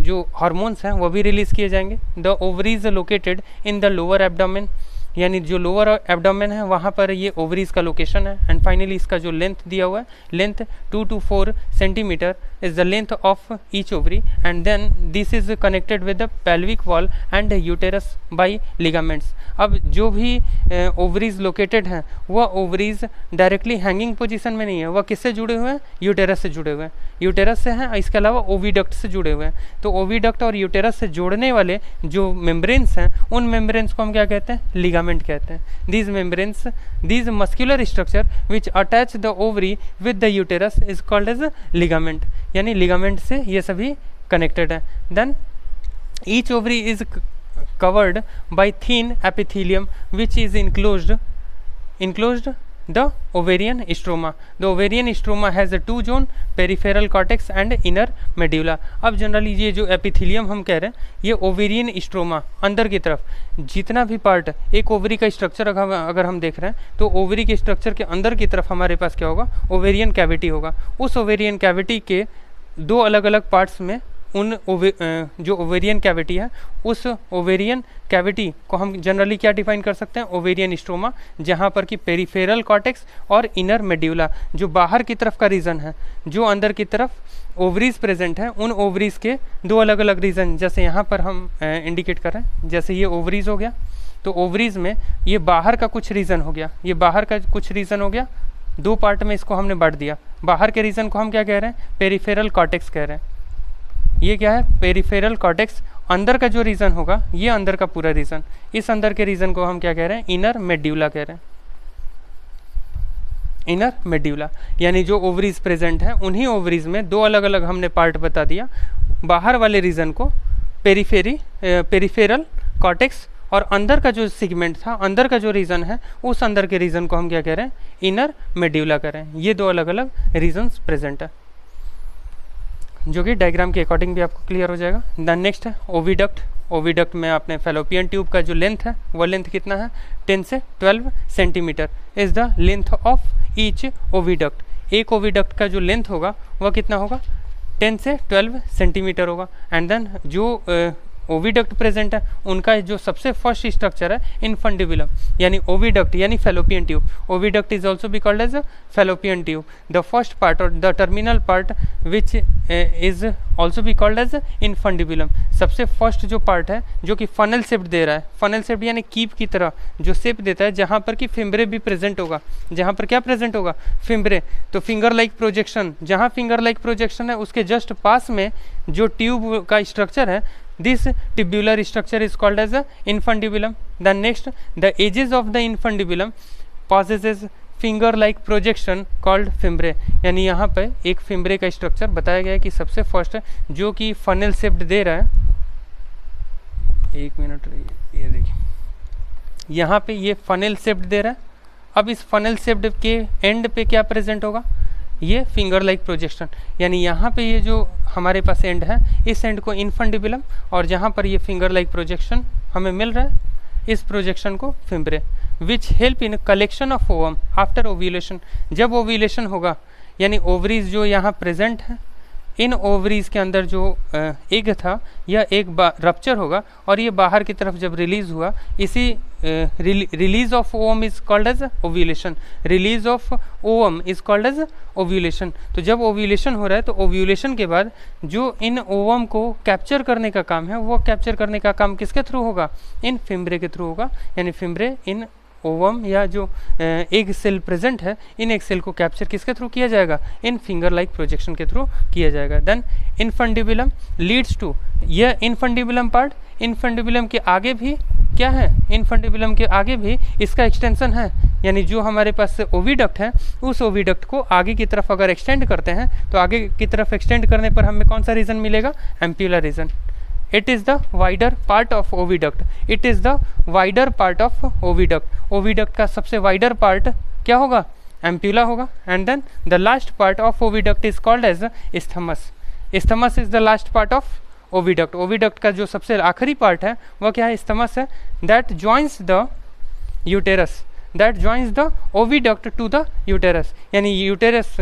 जो हार्मोन्स हैं वो भी रिलीज किए जाएंगे। The ovaries located in the lower abdomen, यानी जो लोअर एब्डोमेन है वहाँ पर ये ओवरीज का लोकेशन है। एंड फाइनली इसका जो लेंथ दिया हुआ है, length 2 to 4 centimetre is the length of each ovary. And then this is connected with the pelvic wall and uterus by ligaments. अब जो भी ओवरीज लोकेटेड हैं वह ओवरीज डायरेक्टली हैंगिंग पोजीशन में नहीं है, वह किससे जुड़े हुए हैं, यूटेरस से जुड़े हुए हैं। यूटेरस से हैं, इसके अलावा ओविडक्ट से जुड़े हुए हैं। तो ओविडक्ट और यूटेरस से जोड़ने वाले जो मेम्ब्रेन्स हैं उन मेम्ब्रेन्स को हम क्या कहते हैं, लिगामेंट कहते हैं। These membranes, these muscular structure which attach the ovary with the uterus is called as ligament, यानी लिगामेंट से ये सभी कनेक्टेड है। Then each ovary is covered by thin epithelium which is enclosed the ovarian stroma. The ovarian stroma has a 2 zone, peripheral cortex and inner medulla. अब generally ये जो epithelium हम कह रहे हैं ये ओवेरियन स्ट्रोमा, अंदर की तरफ जितना भी पार्ट, एक ओवरी का स्ट्रक्चर अगर हम देख रहे हैं तो ओवरी के स्ट्रक्चर के अंदर की तरफ हमारे पास क्या होगा, ओवेरियन कैविटी होगा। उस ओवेरियन कैविटी के 2 अलग अलग पार्ट्स में जो ओवेरियन कैविटी है, उस ओवेरियन कैविटी को हम जनरली क्या डिफाइन कर सकते हैं, ओवेरियन स्ट्रोमा, जहाँ पर कि पेरिफेरल कॉर्टेक्स और इनर मेड्यूला जो बाहर की तरफ का रीजन है, जो अंदर की तरफ ओवरीज प्रेजेंट है, उन ओवरीज के दो अलग अलग रीजन, जैसे यहाँ पर हम इंडिकेट कर रहे हैं, जैसे ये ओवरीज हो गया, तो ओवरीज में ये बाहर का कुछ रीजन हो गया, ये बाहर का कुछ रीजन हो गया, दो पार्ट में इसको हमने बांट दिया। बाहर के रीजन को हम क्या कह रहे हैं, पेरिफेरल कॉर्टेक्स कह रहे हैं। ये क्या है, पेरिफेरल कॉर्टेक्स। अंदर का जो रीजन होगा, ये अंदर का पूरा रीजन, इस अंदर के रीजन को हम क्या कह रहे हैं, इनर मेड्यूला कह रहे हैं, इनर मेड्यूला। यानी जो ओवरीज प्रेजेंट है, उन्हीं ओवरीज में दो अलग अलग हमने पार्ट बता दिया। बाहर वाले रीजन को पेरिफेरल कॉर्टेक्स, और अंदर का जो सेगमेंट था, अंदर का जो रीजन है, उस अंदर के रीजन को हम क्या कह रहे हैं, इनर मेड्यूला कह रहे हैं। ये दो अलग अलग रीजन्स प्रेजेंट है, जो कि डायग्राम के अकॉर्डिंग भी आपको क्लियर हो जाएगा। देन नेक्स्ट है ओविडक्ट। ओविडक्ट में आपने फेलोपियन ट्यूब का जो लेंथ है, वो लेंथ कितना है, 10 से 12 centimetre is the length of each oviduct. एक ओविडक्ट का जो लेंथ होगा वह कितना होगा, 10 से 12 सेंटीमीटर होगा। एंड देन जो ओविडक्ट प्रेजेंट है, उनका जो सबसे फर्स्ट स्ट्रक्चर है इनफंडिबुलम, यानी ओविडक्ट यानी fallopian tube. Oviduct is also be called as a fallopian tube. The first part और the terminal part which is also be called as infundibulum. सबसे फर्स्ट जो पार्ट है, जो कि फनल शेप दे रहा है, फनल शेप यानी कीप की तरह जो शेप देता है, जहाँ पर कि फिम्ब्रे भी प्रेजेंट होगा, जहाँ पर क्या प्रेजेंट होगा, फिम्ब्रे। तो फिंगर लाइक प्रोजेक्शन, जहाँ फिंगर लाइक प्रोजेक्शन है, उसके जस्ट पास में जो ट्यूब का स्ट्रक्चर है, this tubular structure is called as a infundibulum. Then next, the edges of the infundibulum possesses finger like projection called fimbre. यानी यहाँ पे एक फिम्ब्रे का स्ट्रक्चर बताया गया है कि सबसे फर्स्ट है, जो कि फनल शेप्ड दे रहा है। एक मिनट, ये देखिए यहाँ पे ये फनल शेप्ड दे रहा है। अब इस फनल शेप्ड के एंड पे क्या प्रेजेंट होगा, ये फिंगर लाइक प्रोजेक्शन। यानी यहाँ पे ये जो हमारे पास एंड है, इस एंड को इनफंडिबुलम, और जहाँ पर ये फिंगर लाइक प्रोजेक्शन हमें मिल रहा है, इस प्रोजेक्शन को fimbriae. Which help in collection of ovum after ovulation. जब ओव्यूलेशन होगा, यानी ओवरीज जो यहाँ प्रेजेंट है, इन ओवरीज के अंदर जो एग था, यह एक रप्चर होगा, और ये बाहर की तरफ जब रिलीज हुआ, इसी release of ovum is called as ovulation. Release of ovum is called as ovulation. तो जब ओव्यूलेशन हो रहा है, तो ओव्यूलेशन के बाद जो इन ओवम को कैप्चर करने का काम है, वो कैप्चर करने का काम किसके थ्रू होगा, इन फिम्ब्रे के थ्रू होगा। यानी फिम्ब्रे इन ओवम या जो एग सेल प्रेजेंट है, इन एग सेल को कैप्चर किसके थ्रू किया जाएगा, इन फिंगर लाइक प्रोजेक्शन के थ्रू किया जाएगा। देन इनफंडिबुलम लीड्स टू, यह इनफंडिबुलम पार्ट, इनफंडिबुलम के आगे भी क्या है, इनफंडिबुलम के आगे भी इसका एक्सटेंशन है। यानी जो हमारे पास ओविडक्ट है, उस ओविडक्ट को आगे की तरफ अगर एक्सटेंड करते हैं, तो आगे की तरफ एक्सटेंड करने पर हमें कौन सा रीजन मिलेगा, एम्प्यूलर reason. It is the wider part of oviduct. It is the wider part of oviduct. Oviduct का सबसे wider part क्या होगा, ampulla होगा। And then the last part of oviduct is called as isthmus. Isthmus is the last part of oviduct. Oviduct का जो सबसे आखिरी part है, वह क्या है, isthmus है। That joins the uterus. That joins the oviduct to the uterus. यानी uterus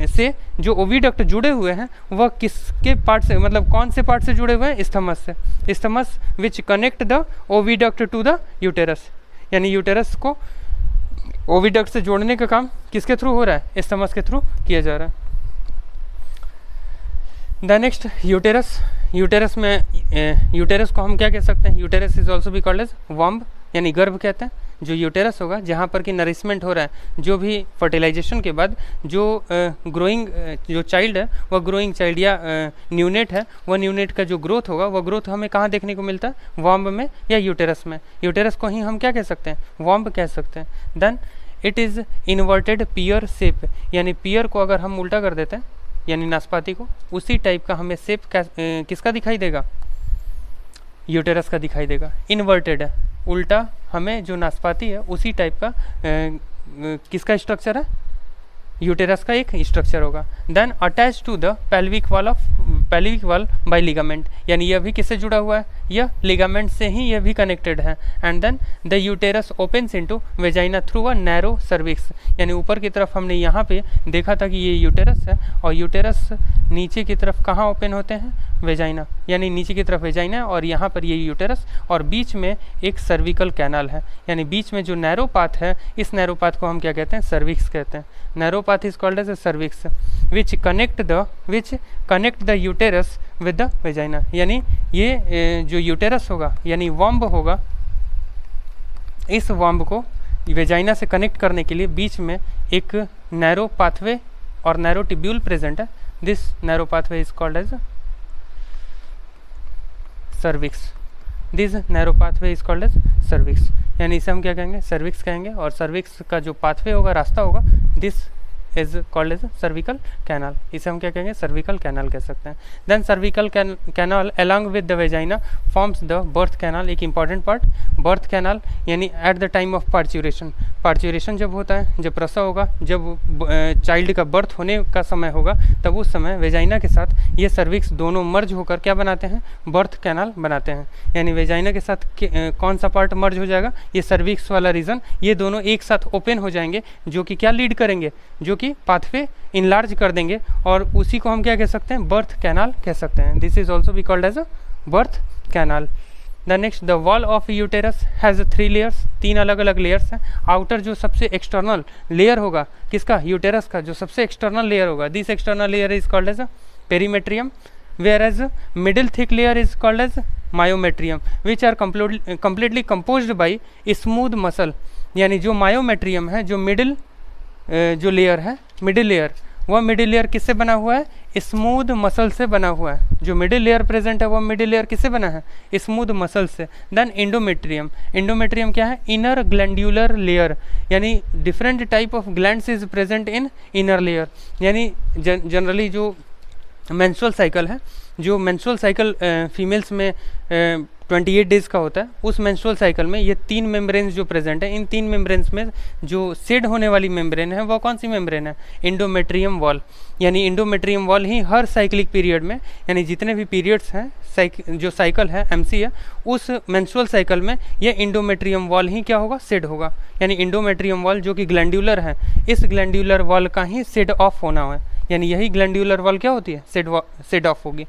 से जो ओविडक्ट जुड़े हुए हैं, वह किसके पार्ट से, मतलब कौन से पार्ट से जुड़े हुए हैं, इस्थमस से। Isthmus which connect the oviduct to the uterus. यानी यूटेरस को ओविडक्ट से जोड़ने का काम किसके थ्रू हो रहा है, इस्थमस के थ्रू किया जा रहा है। The next uterus. यूटेरस में यूटेरस को हम क्या कह सकते हैं, uterus is also be called as womb, यानी गर्भ कहते हैं। जो यूटेरस होगा, जहाँ पर कि नरिशमेंट हो रहा है, जो भी फर्टिलाइजेशन के बाद जो ग्रोइंग जो चाइल्ड है, वह ग्रोइंग चाइल्ड या न्यूनेट है, वह न्यूनेट का जो ग्रोथ होगा, वह ग्रोथ हमें कहाँ देखने को मिलता है, वॉम्ब में या यूटेरस में। यूटेरस को ही हम क्या कह सकते हैं, वॉम्ब कह सकते हैं। Then it is inverted pear shape, यानी पियर को अगर हम उल्टा कर देते हैं, यानी नाशपाती को, उसी टाइप का हमें शेप किसका दिखाई देगा, यूटेरस का दिखाई देगा। इन्वर्टेड है, उल्टा हमें जो नाशपाती है उसी टाइप का किसका स्ट्रक्चर है, यूटेरस का एक स्ट्रक्चर होगा। Then attach to the pelvic wall by ligament, यानी यह भी किससे जुड़ा हुआ है, यह लिगामेंट से ही यह भी कनेक्टेड है। And then the uterus opens into vagina through a narrow cervix, यानी ऊपर की तरफ हमने यहाँ पे देखा था कि ये यूटेरस है, और यूटेरस नीचे की तरफ कहाँ ओपन होते हैं, वेजाइना, यानी नीचे की तरफ वेजाइना है और यहाँ पर ये यूटेरस, और बीच में एक सर्विकल कैनाल है, यानी बीच में जो नैरो पाथ है, इस नैरो पाथ को हम क्या कहते हैं, सर्विक्स कहते हैं। Narrow path is called as a cervix which connect the uterus with the vagina, यानी ये जो यूटेरस होगा यानी वॉम्ब होगा, इस वॉम्ब को वेजाइना से कनेक्ट करने के लिए बीच में एक नैरो पाथवे और नैरो टिब्यूल प्रेजेंट है। This narrow pathway is called as cervix. This narrow pathway is called as cervix, यानी इसे हम क्या कहेंगे, सर्विक्स कहेंगे। और सर्विक्स का जो पाथवे होगा, रास्ता होगा, this is called as cervical canal, इसे हम क्या कहेंगे, सर्विकल कैनाल कह सकते हैं। Then cervical canal along with the vagina forms the birth canal. एक इंपॉर्टेंट पार्ट, बर्थ कैनाल यानी at the time of parturition, parturition जब होता है, जब प्रसव होगा, जब चाइल्ड का बर्थ होने का समय होगा, तब उस समय वेजाइना के साथ ये सर्विक्स दोनों मर्ज होकर क्या बनाते हैं, बर्थ कैनाल बनाते हैं। यानी वेजाइना के साथ कौन सा पार्ट मर्ज हो जाएगा, ये सर्विक्स वाला रीजन, ये दोनों एक साथ ओपन हो जाएंगे, जो कि क्या लीड करेंगे, जो कि पाथवे इनलार्ज कर देंगे, और उसी को हम क्या कह सकते हैं, बर्थ कैनाल कह सकते हैं। This is also be called as a birth canal. The next, the wall of uterus has 3 layers, 3 अलग अलग लेयर्स हैं। आउटर जो सबसे एक्सटर्नल लेयर होगा किसका, यूटेरस का जो सबसे एक्सटर्नल लेयर होगा, this external layer is called as a perimetrium, whereas middle thick layer is called as myometrium, which are completely composed by smooth muscle. यानी जो मायोमेट्रियम है, जो मिडिल जो लेयर है, मिडिल लेयर, वह middle layer किससे बना हुआ है, स्मूथ मसल से बना हुआ है। जो मिडिल लेयर प्रेजेंट है, वह मिडिल लेयर किससे बना है, स्मूथ मसल से। देन इंडोमेट्रियम, इंडोमेट्रियम क्या है, इनर ग्लैंड्यूलर लेयर, यानी different type of glands is present in inner layer. यानी जनरली जो मेंस्ट्रुअल साइकिल है, जो मेंस्ट्रुअल साइकिल फीमेल्स में 28 डेज़ का होता है, उस मेंस्ट्रुअल साइकिल में ये 3 मेम्ब्रेन्स जो प्रेजेंट है, इन 3 मेम्ब्रेन्स में जो शेड होने वाली मेम्ब्रेन है, वो कौन सी मेम्ब्रेन है, इंडोमेट्रियम वॉल। यानी इंडोमेट्रियम वॉल ही हर साइक्लिक पीरियड में, यानी जितने भी पीरियड्स हैं, जो साइकिल है MC है, उस मेंस्ट्रुअल साइकिल में ये इंडोमेट्रियम वॉल ही क्या होगा, शेड होगा। यानी इंडोमेट्रियम वॉल जो कि ग्लैंड्यूलर है, इस ग्लैंड्यूलर वॉल का ही शेड ऑफ होना है, यानी यही ग्लैंड्यूलर वॉल क्या होती है, शेड ऑफ होगी।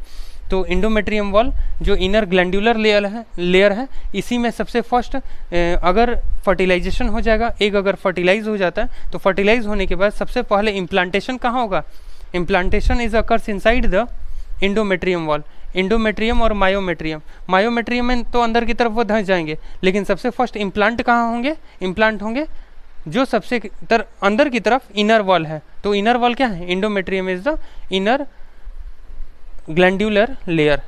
तो इंडोमेट्रियम वॉल जो इनर ग्लैंड्यूलर लेयर है, इसी में सबसे फर्स्ट अगर फर्टिलाइजेशन हो जाएगा, एग अगर फर्टिलाइज हो जाता है, तो फर्टिलाइज होने के बाद सबसे पहले इम्प्लांटेशन कहाँ होगा, implantation is occurs inside the endometrium wall. Endometrium और मायोमेट्रियम में तो अंदर की तरफ वो धंस जाएंगे, लेकिन सबसे फर्स्ट इम्प्लांट कहाँ होंगे, इम्प्लांट होंगे जो सबसे अंदर की तरफ इनर वॉल है। तो इनर वॉल क्या है, endometrium is the inner glandular layer.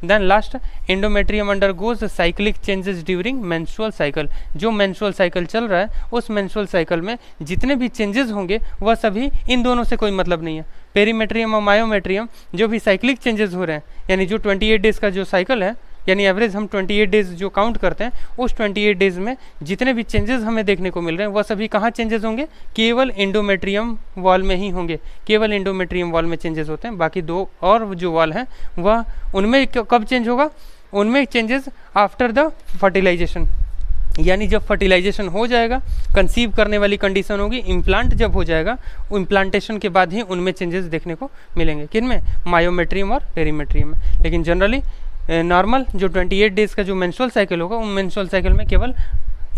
Then last, endometrium undergoes cyclic changes during menstrual cycle। जो menstrual cycle चल रहा है, उस menstrual cycle में जितने भी changes होंगे, वह सभी इन दोनों से कोई मतलब नहीं है। पेरीमेट्रियम और मायोमेट्रियम जो भी साइक्लिक चेंजेस हो रहे हैं, यानी जो 28 डेज़ का जो साइकिल है, यानी एवरेज हम 28 डेज़ जो काउंट करते हैं, उस 28 डेज़ में जितने भी चेंजेस हमें देखने को मिल रहे हैं, वह सभी कहाँ चेंजेस होंगे, केवल इंडोमेट्रियम वॉल में ही होंगे। केवल इंडोमेट्रियम वॉल में चेंजेस होते हैं, बाकी 2 और जो वॉल हैं वह उनमें कब चेंज होगा, उनमें चेंजेस आफ्टर द फर्टिलाइजेशन। यानी जब फर्टिलाइजेशन हो जाएगा, कंसीव करने वाली कंडीशन होगी, इम्प्लांट जब हो जाएगा, इम्प्लांटेशन के बाद ही उनमें चेंजेस देखने को मिलेंगे। किन में, मायोमेट्रियम और पेरीमेट्रियम में। लेकिन जनरली नॉर्मल जो 28 डेज़ का जो मेंस्ट्रुअल साइकिल होगा, उन मेंस्ट्रुअल साइकिल में केवल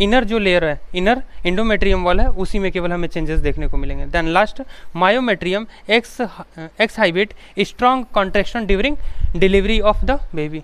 इनर जो लेयर है, इनर इंडोमेट्रियम वॉल है, उसी में केवल हमें चेंजेस देखने को मिलेंगे। Then last, myometrium exhibit strong contraction during delivery of the baby.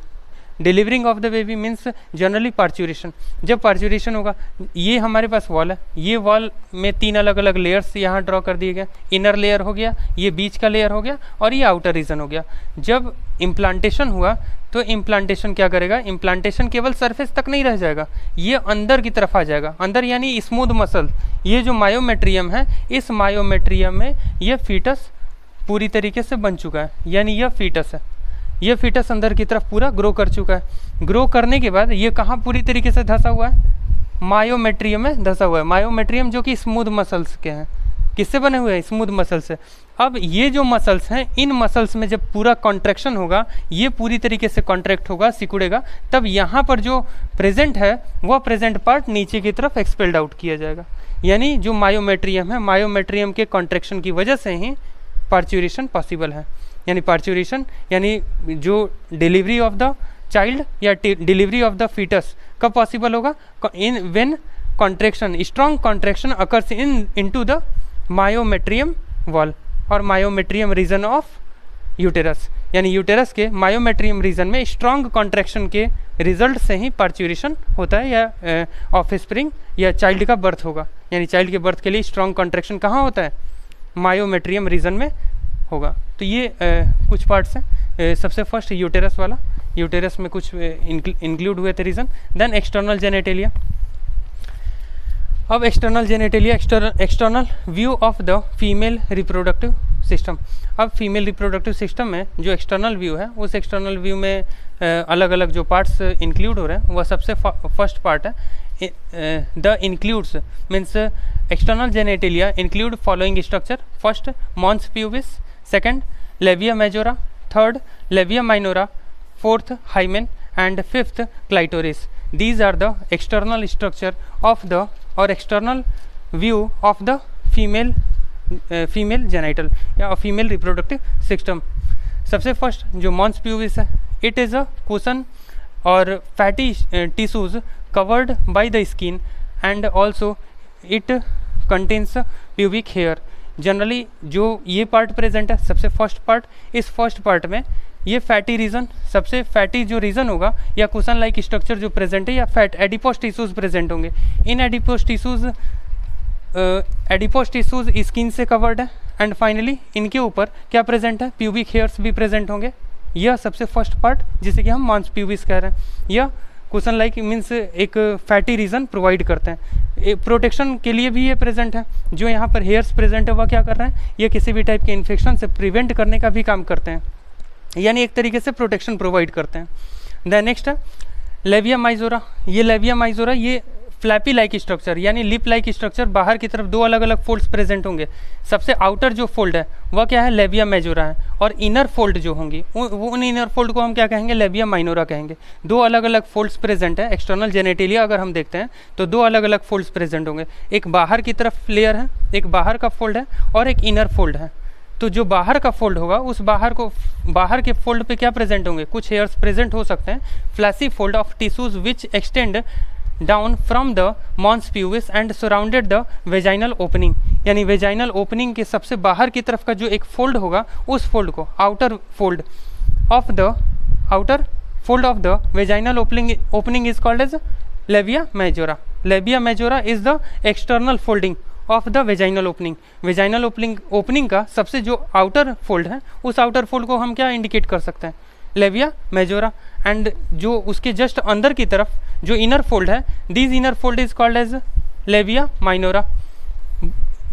Delivering of the baby means generally parturition. जब पार्च्यूरेशन होगा, ये हमारे पास वॉल है, ये वॉल में 3 अलग अलग लेयर्स यहाँ ड्रॉ कर दिए गए। इनर लेयर हो गया, ये बीच का लेयर हो गया, और ये आउटर रीजन हो गया। जब इम्प्लांटेशन हुआ, तो इम्प्लांटेशन क्या करेगा, इम्प्लांटेशन केवल सरफेस तक नहीं रह जाएगा, ये अंदर की तरफ आ जाएगा। अंदर यानी स्मूथ मसल। ये जो मायोमेट्रियम है, इस मायोमेट्रियम में ये फीटस पूरी तरीके से बन चुका है, यानी यह फीटस है। ये फीटस अंदर की तरफ पूरा ग्रो कर चुका है। ग्रो करने के बाद ये कहाँ पूरी तरीके से धंसा हुआ है, मायोमेट्रियम में धंसा हुआ है। मायोमेट्रियम जो कि स्मूथ मसल्स के हैं, किससे बने हुए हैं, स्मूथ मसल से। अब ये जो मसल्स हैं, इन मसल्स में जब पूरा कॉन्ट्रैक्शन होगा, ये पूरी तरीके से कॉन्ट्रैक्ट होगा, सिकुड़ेगा, तब यहाँ पर जो प्रेजेंट है, वह प्रेजेंट पार्ट नीचे की तरफ एक्सपेल्ड आउट किया जाएगा। यानी जो मायोमेट्रियम है, मायोमेट्रियम के कॉन्ट्रैक्शन की वजह से ही पार्च्यूरेशन पॉसिबल है। यानी पार्चुरेशन यानी जो डिलीवरी ऑफ द चाइल्ड या डिलीवरी ऑफ द फीटस कब पॉसिबल होगा, in when contraction, strong contraction occurs into the myometrium wall और मायोमेट्रियम रीजन ऑफ यूटेरस, यानी यूटेरस के मायोमेट्रियम रीजन में स्ट्रॉन्ग कॉन्ट्रैक्शन के रिजल्ट से ही पार्चुरेशन होता है या ऑफस्प्रिंग या चाइल्ड का बर्थ होगा। यानी चाइल्ड के बर्थ के लिए स्ट्रॉन्ग कॉन्ट्रैक्शन कहाँ होता है, मायोमेट्रियम रीजन में होगा। तो ये कुछ पार्ट्स हैं। सबसे फर्स्ट यूटेरस वाला, यूटेरस में कुछ इंक्लूड हुए थे रीजन। Then external genitalia. अब external genitalia, external view of the female reproductive system. अब फीमेल रिप्रोडक्टिव सिस्टम में जो एक्सटर्नल व्यू है, उस एक्सटर्नल व्यू में अलग अलग जो पार्ट्स इंक्लूड हो रहे हैं, वह सबसे फर्स्ट पार्ट है the includes means external genitalia include following structure. First mons pubis, second labia majora, third labia minora, fourth hymen and fifth clitoris. These are the external structure of the or external view of the female genital या female reproductive system। सबसे first जो mons pubis है, it is a cushion और fatty tissues covered by the skin and also it contains pubic hair. Generally जो ये part present है, सबसे first part, इस फर्स्ट पार्ट में ये फैटी रीजन, सबसे फैटी जो रीजन होगा या कुशन लाइक स्ट्रक्चर जो प्रेजेंट है या फैट एडिपोस टिश्यूज प्रेजेंट होंगे। इन एडिपोस टिश्यूज स्किन से कवर्ड है एंड फाइनली इनके ऊपर क्या प्रेजेंट है, प्यूबिक हेयर्स भी प्रेजेंट होंगे। यह सबसे फर्स्ट पार्ट जिसे कि हम मॉन्स प्यूबिस कह रहे हैं। यह कुशन लाइक मीन्स एक फैटी रीजन प्रोवाइड करते हैं। प्रोटेक्शन के लिए भी ये प्रेजेंट है। जो यहाँ पर हेयर्स प्रेजेंट है वह क्या कर रहे हैं, ये किसी भी टाइप के इन्फेक्शन से प्रिवेंट करने का भी काम करते हैं, यानी एक तरीके से प्रोटेक्शन प्रोवाइड करते हैं। देन नेक्स्ट है लेविया माइजोरा। ये लेविया माइजोरा ये फ्लैपी लाइक स्ट्रक्चर यानी लिप लाइक स्ट्रक्चर, बाहर की तरफ दो अलग अलग फोल्ड्स प्रेजेंट होंगे। सबसे आउटर जो फोल्ड है वह क्या है, लेविया मेजोरा है, और इनर फोल्ड जो होंगी उन इनर फोल्ड को हम क्या कहेंगे, लेविया माइनोरा कहेंगे। दो अलग अलग फोल्ड्स प्रेजेंट है। एक्सटर्नल जेनेटेलिया अगर हम देखते हैं तो दो अलग अलग फोल्ड्स प्रेजेंट होंगे। एक बाहर की तरफ लेयर है, एक बाहर का फोल्ड है और एक इनर फोल्ड है। तो जो बाहर का फोल्ड होगा उस बाहर के फोल्ड पे क्या प्रेजेंट होंगे, कुछ हेयर्स प्रेजेंट हो सकते हैं। Fleshy fold of tissues which extend down from the mons pubis and surrounded the vaginal opening, यानी वेजाइनल ओपनिंग के सबसे बाहर की तरफ का जो एक फोल्ड होगा उस फोल्ड को outer fold of the vaginal opening is called as labia majora. Labia majora is the external folding of the vaginal opening. Vaginal opening का सबसे जो आउटर फोल्ड है उस आउटर फोल्ड को हम क्या इंडिकेट कर सकते हैं, लेविया मेजोरा। एंड जो उसके जस्ट अंदर की तरफ जो इनर फोल्ड है, this inner fold is called as labia minora.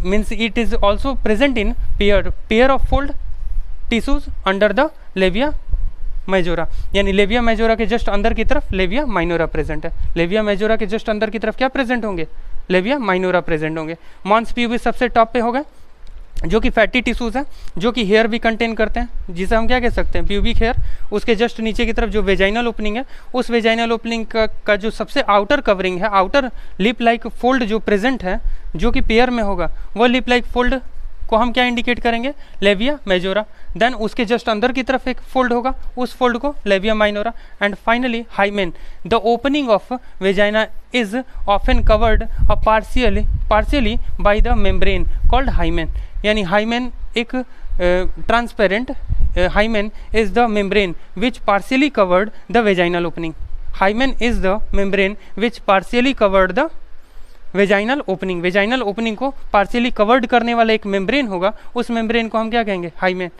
Means it is also present in pair of fold tissues under the labia majora, यानी लेविया मेजोरा के जस्ट अंदर की तरफ लेविया माइनोरा प्रेजेंट है। लेविया मेजोरा के just अंदर की तरफ क्या प्रेजेंट होंगे, लेविया माइनोरा प्रेजेंट होंगे। मॉन्स प्यूबिस सबसे टॉप पे होगा, जो कि फैटी टिश्यूज है, जो कि हेयर भी कंटेन करते हैं, जिसे हम क्या कह सकते हैं, प्यूबिक हेयर। उसके जस्ट नीचे की तरफ जो वेजाइनल ओपनिंग है, उस वेजाइनल ओपनिंग का जो सबसे आउटर कवरिंग है, आउटर लिप लाइक फोल्ड जो प्रेजेंट है, जो कि पेयर में होगा, वह लिप लाइक फोल्ड को हम क्या इंडिकेट करेंगे, लेविया मेजोरा। देन उसके जस्ट अंदर की तरफ एक फोल्ड होगा, उस फोल्ड को labia minora. And finally hymen, the opening of vagina is often covered partially by the membrane called hymen, यानी हाइमेन एक transparent hymen is the membrane which partially covered the vaginal opening. Hymen is the membrane which partially covered the vaginal opening. Vaginal opening को partially covered करने वाला एक membrane होगा, उस membrane को हम क्या कहेंगे, hymen.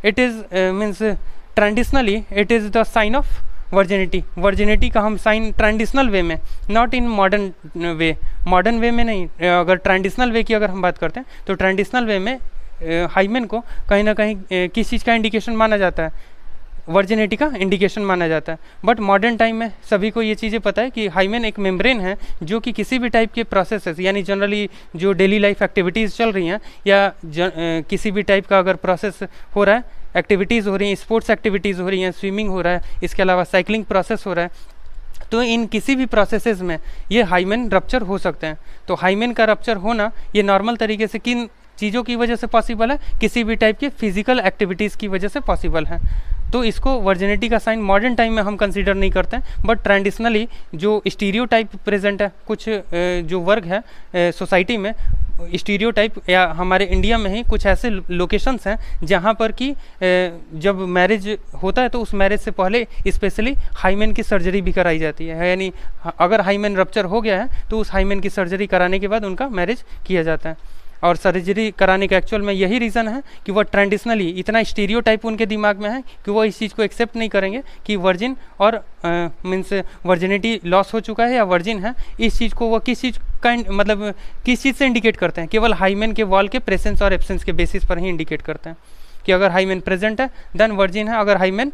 It is means traditionally it is the sign of virginity. Virginity का हम साइन ट्रेडिशनल वे में, not in modern way, modern way में नहीं। अगर ट्रेडिशनल वे की अगर हम बात करते हैं तो ट्रेडिशनल वे में हाइमेन को कहीं ना कहीं किस चीज़ का इंडिकेशन माना जाता है, वर्जिनिटी का इंडिकेशन माना जाता है। बट मॉडर्न टाइम में सभी को ये चीज़ें पता है कि हाइमेन एक मेम्ब्रेन है जो कि किसी भी टाइप के प्रोसेसेस, यानी जनरली जो डेली लाइफ एक्टिविटीज़ चल रही हैं या किसी भी टाइप का अगर प्रोसेस हो रहा है, एक्टिविटीज़ हो रही हैं, स्पोर्ट्स एक्टिविटीज़ हो रही हैं, स्विमिंग हो रहा है, इसके अलावा साइकिलिंग प्रोसेस हो रहा है, तो इन किसी भी प्रोसेसेस में ये हाइमेन रप्चर हो सकते हैं। तो हाइमेन का रप्चर होना ये नॉर्मल तरीके से किन चीज़ों की वजह से पॉसिबल है, किसी भी टाइप के फिजिकल एक्टिविटीज़ की वजह से पॉसिबल है। तो इसको वर्जिनिटी का साइन मॉडर्न टाइम में हम कंसीडर नहीं करते हैं, बट ट्रेडिशनली जो स्टीरियोटाइप प्रेजेंट है, कुछ जो वर्ग है सोसाइटी में, स्टीरियोटाइप या हमारे इंडिया में ही कुछ ऐसे लोकेशंस हैं जहाँ पर कि जब मैरिज होता है तो उस मैरिज से पहले स्पेशली हाइमेन की सर्जरी भी कराई जाती है, यानी अगर हाइमेन रप्चर हो गया है तो उस हाइमेन की सर्जरी कराने के बाद उनका मैरिज किया जाता है। और सर्जरी कराने का एक्चुअल में यही रीज़न है कि वह ट्रेडिशनली इतना स्टीरियोटाइप उनके दिमाग में है कि वो इस चीज़ को एक्सेप्ट नहीं करेंगे कि वर्जिन और मीन्स वर्जिनिटी लॉस हो चुका है या वर्जिन है। इस चीज़ को वो किस चीज़ का मतलब किस चीज़ से इंडिकेट करते हैं, केवल हाइमेन के वॉल के प्रेजेंस और एब्सेंस के बेसिस पर ही इंडिकेट करते हैं कि अगर हाइमेन प्रेजेंट है देन वर्जिन है, अगर हाइमेन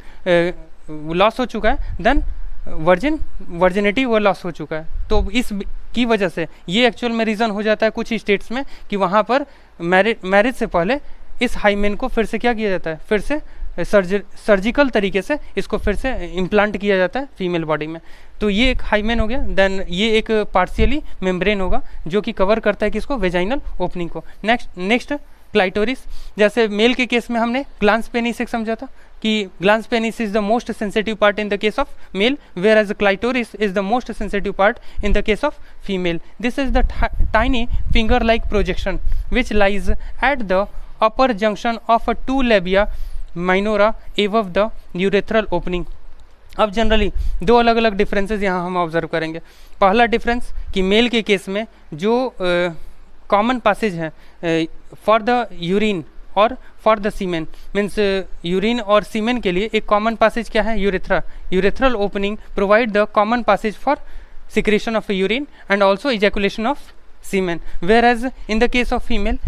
लॉस हो चुका है देन वर्जिनिटी वो लॉस हो चुका है। तो इस की वजह से ये एक्चुअल में रीज़न हो जाता है कुछ स्टेट्स में कि वहाँ पर मैरिज से पहले इस हाइमेन को फिर से क्या किया जाता है, फिर से सर्जिकल तरीके से इसको फिर से इम्प्लांट किया जाता है फीमेल बॉडी में। तो ये एक हाइमेन हो गया। देन ये एक पार्शियली मेम्ब्रेन होगा जो कि कवर करता है किसको, वेजाइनल ओपनिंग को। Next clitoris. जैसे मेल के केस में हमने ग्लांस पेनिस एक समझा था कि glans penis is the most sensitive part in the case of male, whereas clitoris is the most sensitive part in the case of female. This is the tiny finger like projection which lies at the upper junction of a two labia minora above the urethral opening. अब generally दो अलग अलग differences यहाँ हम observe करेंगे। पहला difference कि mail के केस में जो कॉमन पासेज है फॉर द यूरिन और for the semen, means urine और सीमेन के लिए एक कॉमन पासेज क्या है, urethra. Urethral opening provide the common passage for secretion of urine and also ejaculation of semen, whereas in the case of female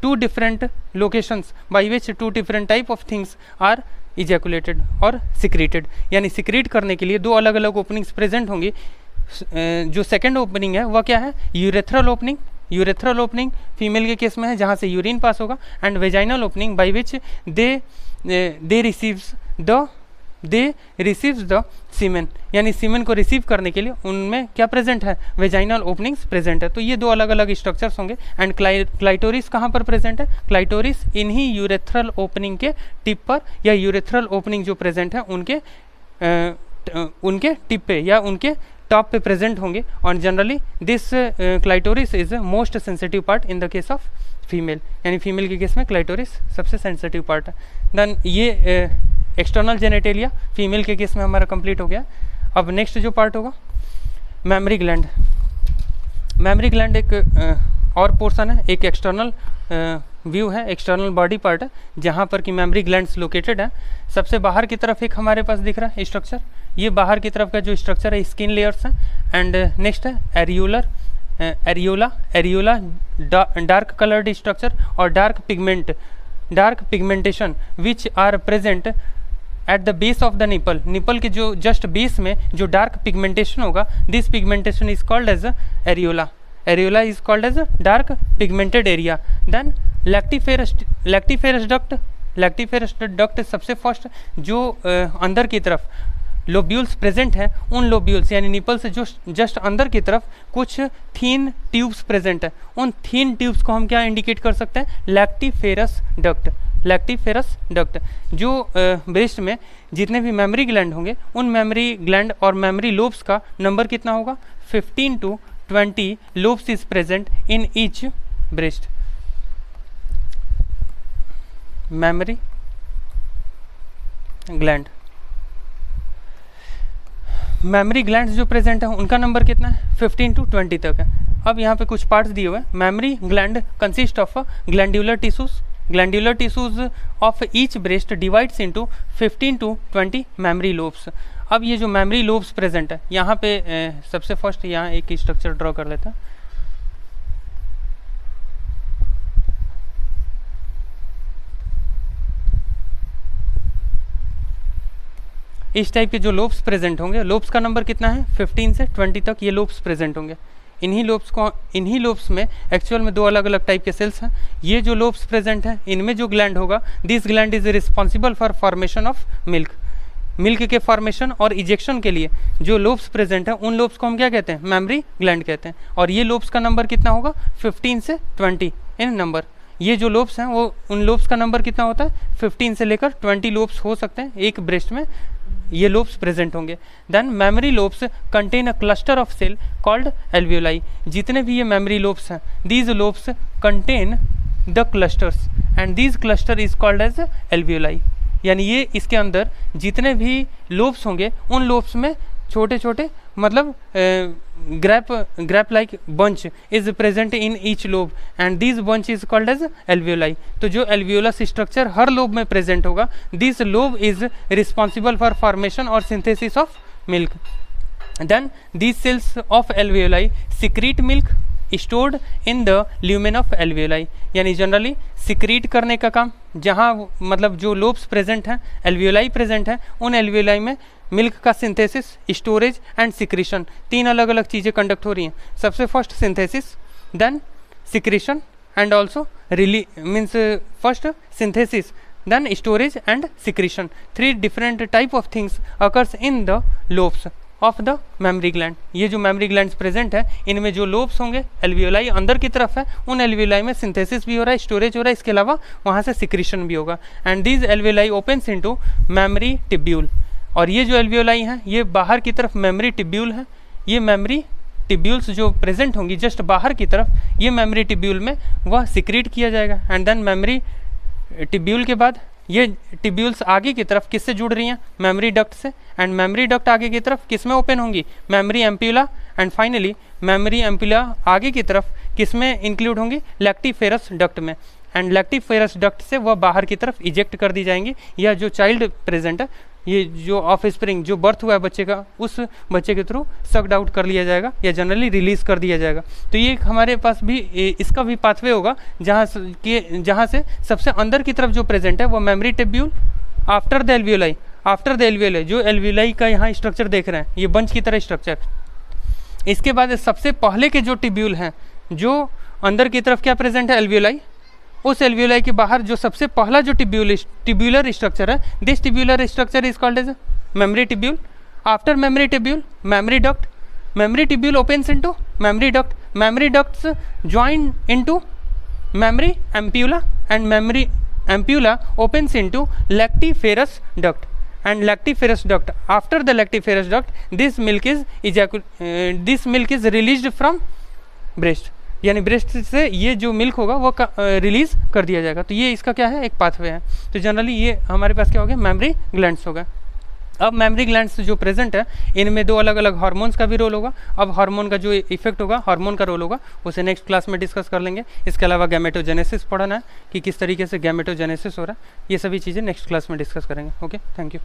two different locations by which two different type of things are ejaculated और secreted, यानी secrete करने के लिए दो अलग अलग openings present होंगी। जो सेकेंड ओपनिंग है वह क्या है, urethral opening. Urethral opening female के केस में है जहाँ से यूरिन पास होगा, and vaginal opening by which they receives the semen, यानी सीमेन को रिसीव करने के लिए उनमें क्या प्रेजेंट है, वेजाइनल ओपनिंग्स प्रेजेंट है। तो ये दो अलग अलग स्ट्रक्चर्स होंगे। एंड क्लाइटोरिस कहाँ पर प्रेजेंट है, क्लाइटोरिस इन्हीं यूरेथ्रल ओपनिंग के टिप पर, या यूरेथ्रल ओपनिंग जो प्रेजेंट है उनके टिप पे या उनके टॉप पे प्रेजेंट होंगे। और generally this clitoris is most sensitive part in the case of female, यानी फीमेल के केस में क्लाइटोरिस सबसे सेंसिटिव पार्ट है। देन ये एक्सटर्नल जेनेटेलिया फीमेल के केस में हमारा कंप्लीट हो गया। अब नेक्स्ट जो पार्ट होगा मेमरी ग्लैंड। मेमरी ग्लैंड एक और पोर्शन है, एक एक्सटर्नल व्यू है, एक्सटर्नल बॉडी पार्ट है जहाँ पर कि मेमरी ग्लैंड्स लोकेटेड है। सबसे बाहर की तरफ एक हमारे पास दिख रहा है स्ट्रक्चर, ये बाहर की तरफ का जो स्ट्रक्चर है स्किन लेयर्स है। एंड नेक्स्ट है एरियोला डार्क कलर्ड स्ट्रक्चर और dark pigmentation which are present at the base of the nipple. Nipple के जो जस्ट बेस में जो डार्क पिगमेंटेशन होगा, this pigmentation is called as areola. Areola is called as dark pigmented area. Then lactiferous duct सबसे first जो अंदर की तरफ लोब्यूल्स प्रेजेंट है, उन लोब्यूल्स यानी निपल से जो जस्ट अंदर की तरफ कुछ थीन ट्यूब्स प्रेजेंट है, उन थीन ट्यूब्स को हम क्या इंडिकेट कर सकते हैं, लैक्टिफेरस डक्ट। लैक्टिफेरस डक्ट जो ब्रेस्ट में जितने भी मेमरी ग्लैंड होंगे उन मेमरी ग्लैंड और मेमरी लोब्स का नंबर कितना होगा, 15 to 20 lobes is present in each breast. Mammary gland, mammary glands जो प्रेजेंट है उनका नंबर कितना है, 15 to 20 तक है। अब यहाँ पे कुछ पार्ट्स दिए हुए हैं। Mammary gland consist of glandular tissues. Glandular tissues of each breast divides into 15 to 20 memory lobes. अब ये जो मेमरी लोब्स प्रेजेंट है यहाँ पे सबसे फर्स्ट यहाँ एक स्ट्रक्चर ड्रॉ कर लेता है। इस टाइप के जो लोब्स प्रेजेंट होंगे, लोब्स का नंबर कितना है, 15 से 20 तक ये लोब्स प्रेजेंट होंगे। इन्हीं लोब्स में एक्चुअल में दो अलग अलग टाइप के सेल्स हैं। ये जो लोब्स प्रेजेंट हैं इनमें जो ग्लैंड होगा, this gland is responsible for formation of milk. Milk के फॉर्मेशन और इजेक्शन के लिए जो लोब्स प्रेजेंट हैं उन लोब्स को हम क्या कहते हैं, मेमरी ग्लैंड कहते हैं। और ये लोब्स का नंबर कितना होगा, 15 से 20 इन नंबर। ये जो लोब्स हैं वो उन लोब्स का नंबर कितना होता है 15 से लेकर 20 लोब्स हो सकते हैं एक ब्रेस्ट में, ये लोब्स प्रेजेंट होंगे। Then mammary lobes contain a cluster of cell called alveoli. जितने भी ये मेमोरी लोब्स हैं, these lobes contain the clusters and these cluster is called as alveoli. यानी ये इसके अंदर जितने भी लोब्स होंगे उन लोब्स में छोटे छोटे मतलब grape like bunch is present in each lobe and this bunch is called as alveoli. तो जो एल्वियोलस स्ट्रक्चर हर लोब में प्रेजेंट होगा, this lobe is responsible for formation और synthesis of milk. Then this cells of alveoli secrete milk stored in the lumen of alveoli. यानी generally secrete करने का काम, जहाँ मतलब जो लोब्स प्रेजेंट हैं, एल्वियोलाई प्रेजेंट हैं, उन एल्वियोलाई में मिल्क का सिंथेसिस, स्टोरेज एंड सिक्रीशन, तीन अलग अलग चीज़ें कंडक्ट हो रही हैं। सबसे first synthesis, then secretion and also means first synthesis, then storage and secretion. 3 different type of things occurs in the lobes of the mammary gland. ये जो मेमरी ग्लैंड्स प्रेजेंट है, इनमें जो लोब्स होंगे, एल्वियोलाई अंदर की तरफ है, उन एल्वियोलाई में सिंथेसिस भी हो रहा है, स्टोरेज हो रहा है, इसके अलावा वहाँ से सिक्रीशन भी होगा। And these alveoli opens into memory tubule. और ये जो एल्वियोलाई हैं, ये बाहर की तरफ मेमरी टिब्यूल है। ये मेमरी टिब्यूल्स जो प्रेजेंट होंगी जस्ट बाहर की तरफ, ये मेमरी टिब्यूल में वह सिक्रीट किया जाएगा। एंड देन मेमरी टिब्यूल के बाद ये टिब्यूल्स आगे की तरफ किससे जुड़ रही हैं, मेमरी डक्ट से। एंड मेमरी डक्ट आगे की तरफ किस में ओपन होंगी, memory ampulla. And finally memory ampulla आगे की तरफ किस में इंक्लूड होंगी, लैक्टिफेरस डक्ट में। एंड लैक्टिफेरस डक्ट से वह बाहर की तरफ इजेक्ट कर दी जाएंगी। यह जो चाइल्ड प्रेजेंट है, ये जो ऑफ स्प्रिंग जो बर्थ हुआ है बच्चे का, उस बच्चे के थ्रू सक्ड आउट कर लिया जाएगा या जनरली रिलीज कर दिया जाएगा। तो ये हमारे पास भी इसका भी पाथवे होगा, जहाँ से सबसे अंदर की तरफ जो प्रेजेंट है वो memory tubule, after the alveoli, जो एल्वियोलाई का यहाँ स्ट्रक्चर देख रहे हैं, ये बंच की तरह स्ट्रक्चर। इसके बाद सबसे पहले के जो टिब्यूल हैं, जो अंदर की तरफ क्या प्रेजेंट है, एल्वियोलाई, उस एल्वियोलाई के बाहर जो सबसे पहला जो टिब्यूलर स्ट्रक्चर है, this tubular structure is called as mammary tubule. After mammary tubule, mammary duct, mammary tubule opens into mammary duct, mammary ducts join into mammary ampulla and mammary ampulla opens into lactiferous duct and lactiferous duct. After the lactiferous duct, this milk is released from breast. यानी breast से ये जो milk होगा वो release कर दिया जाएगा। तो ये इसका क्या है, एक पाथवे है। तो जनरली ये हमारे पास क्या हो गया, मेमरी ग्लैंड्स हो गए। अब मेमरी ग्लैंड्स जो प्रेजेंट है, इनमें 2 अलग अलग हार्मोन्स का भी रोल होगा। अब हार्मोन का जो इफेक्ट होगा, हार्मोन का रोल होगा, उसे नेक्स्ट क्लास में डिस्कस कर लेंगे। इसके अलावा गैमेटोजेनेसिस पढ़ना है कि किस तरीके से गैमेटोजेनेसिस हो रहा है, ये सभी चीज़ें नेक्स्ट क्लास में डिस्कस करेंगे। Okay, thank you.